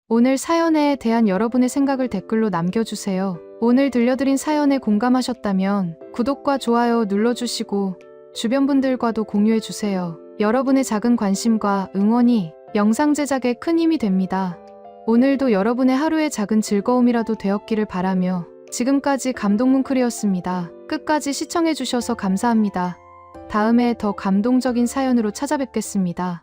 오늘 사연에 대한 여러분의 생각을 댓글로 남겨주세요. 오늘 들려드린 사연에 공감하셨다면 구독과 좋아요 눌러주시고 주변 분들과도 공유해주세요. 여러분의 작은 관심과 응원이 영상 제작에 큰 힘이 됩니다. 오늘도 여러분의 하루의 작은 즐거움이라도 되었기를 바라며 지금까지 감동뭉클이었습니다. 끝까지 시청해주셔서 감사합니다. 다음에 더 감동적인 사연으로 찾아뵙겠습니다.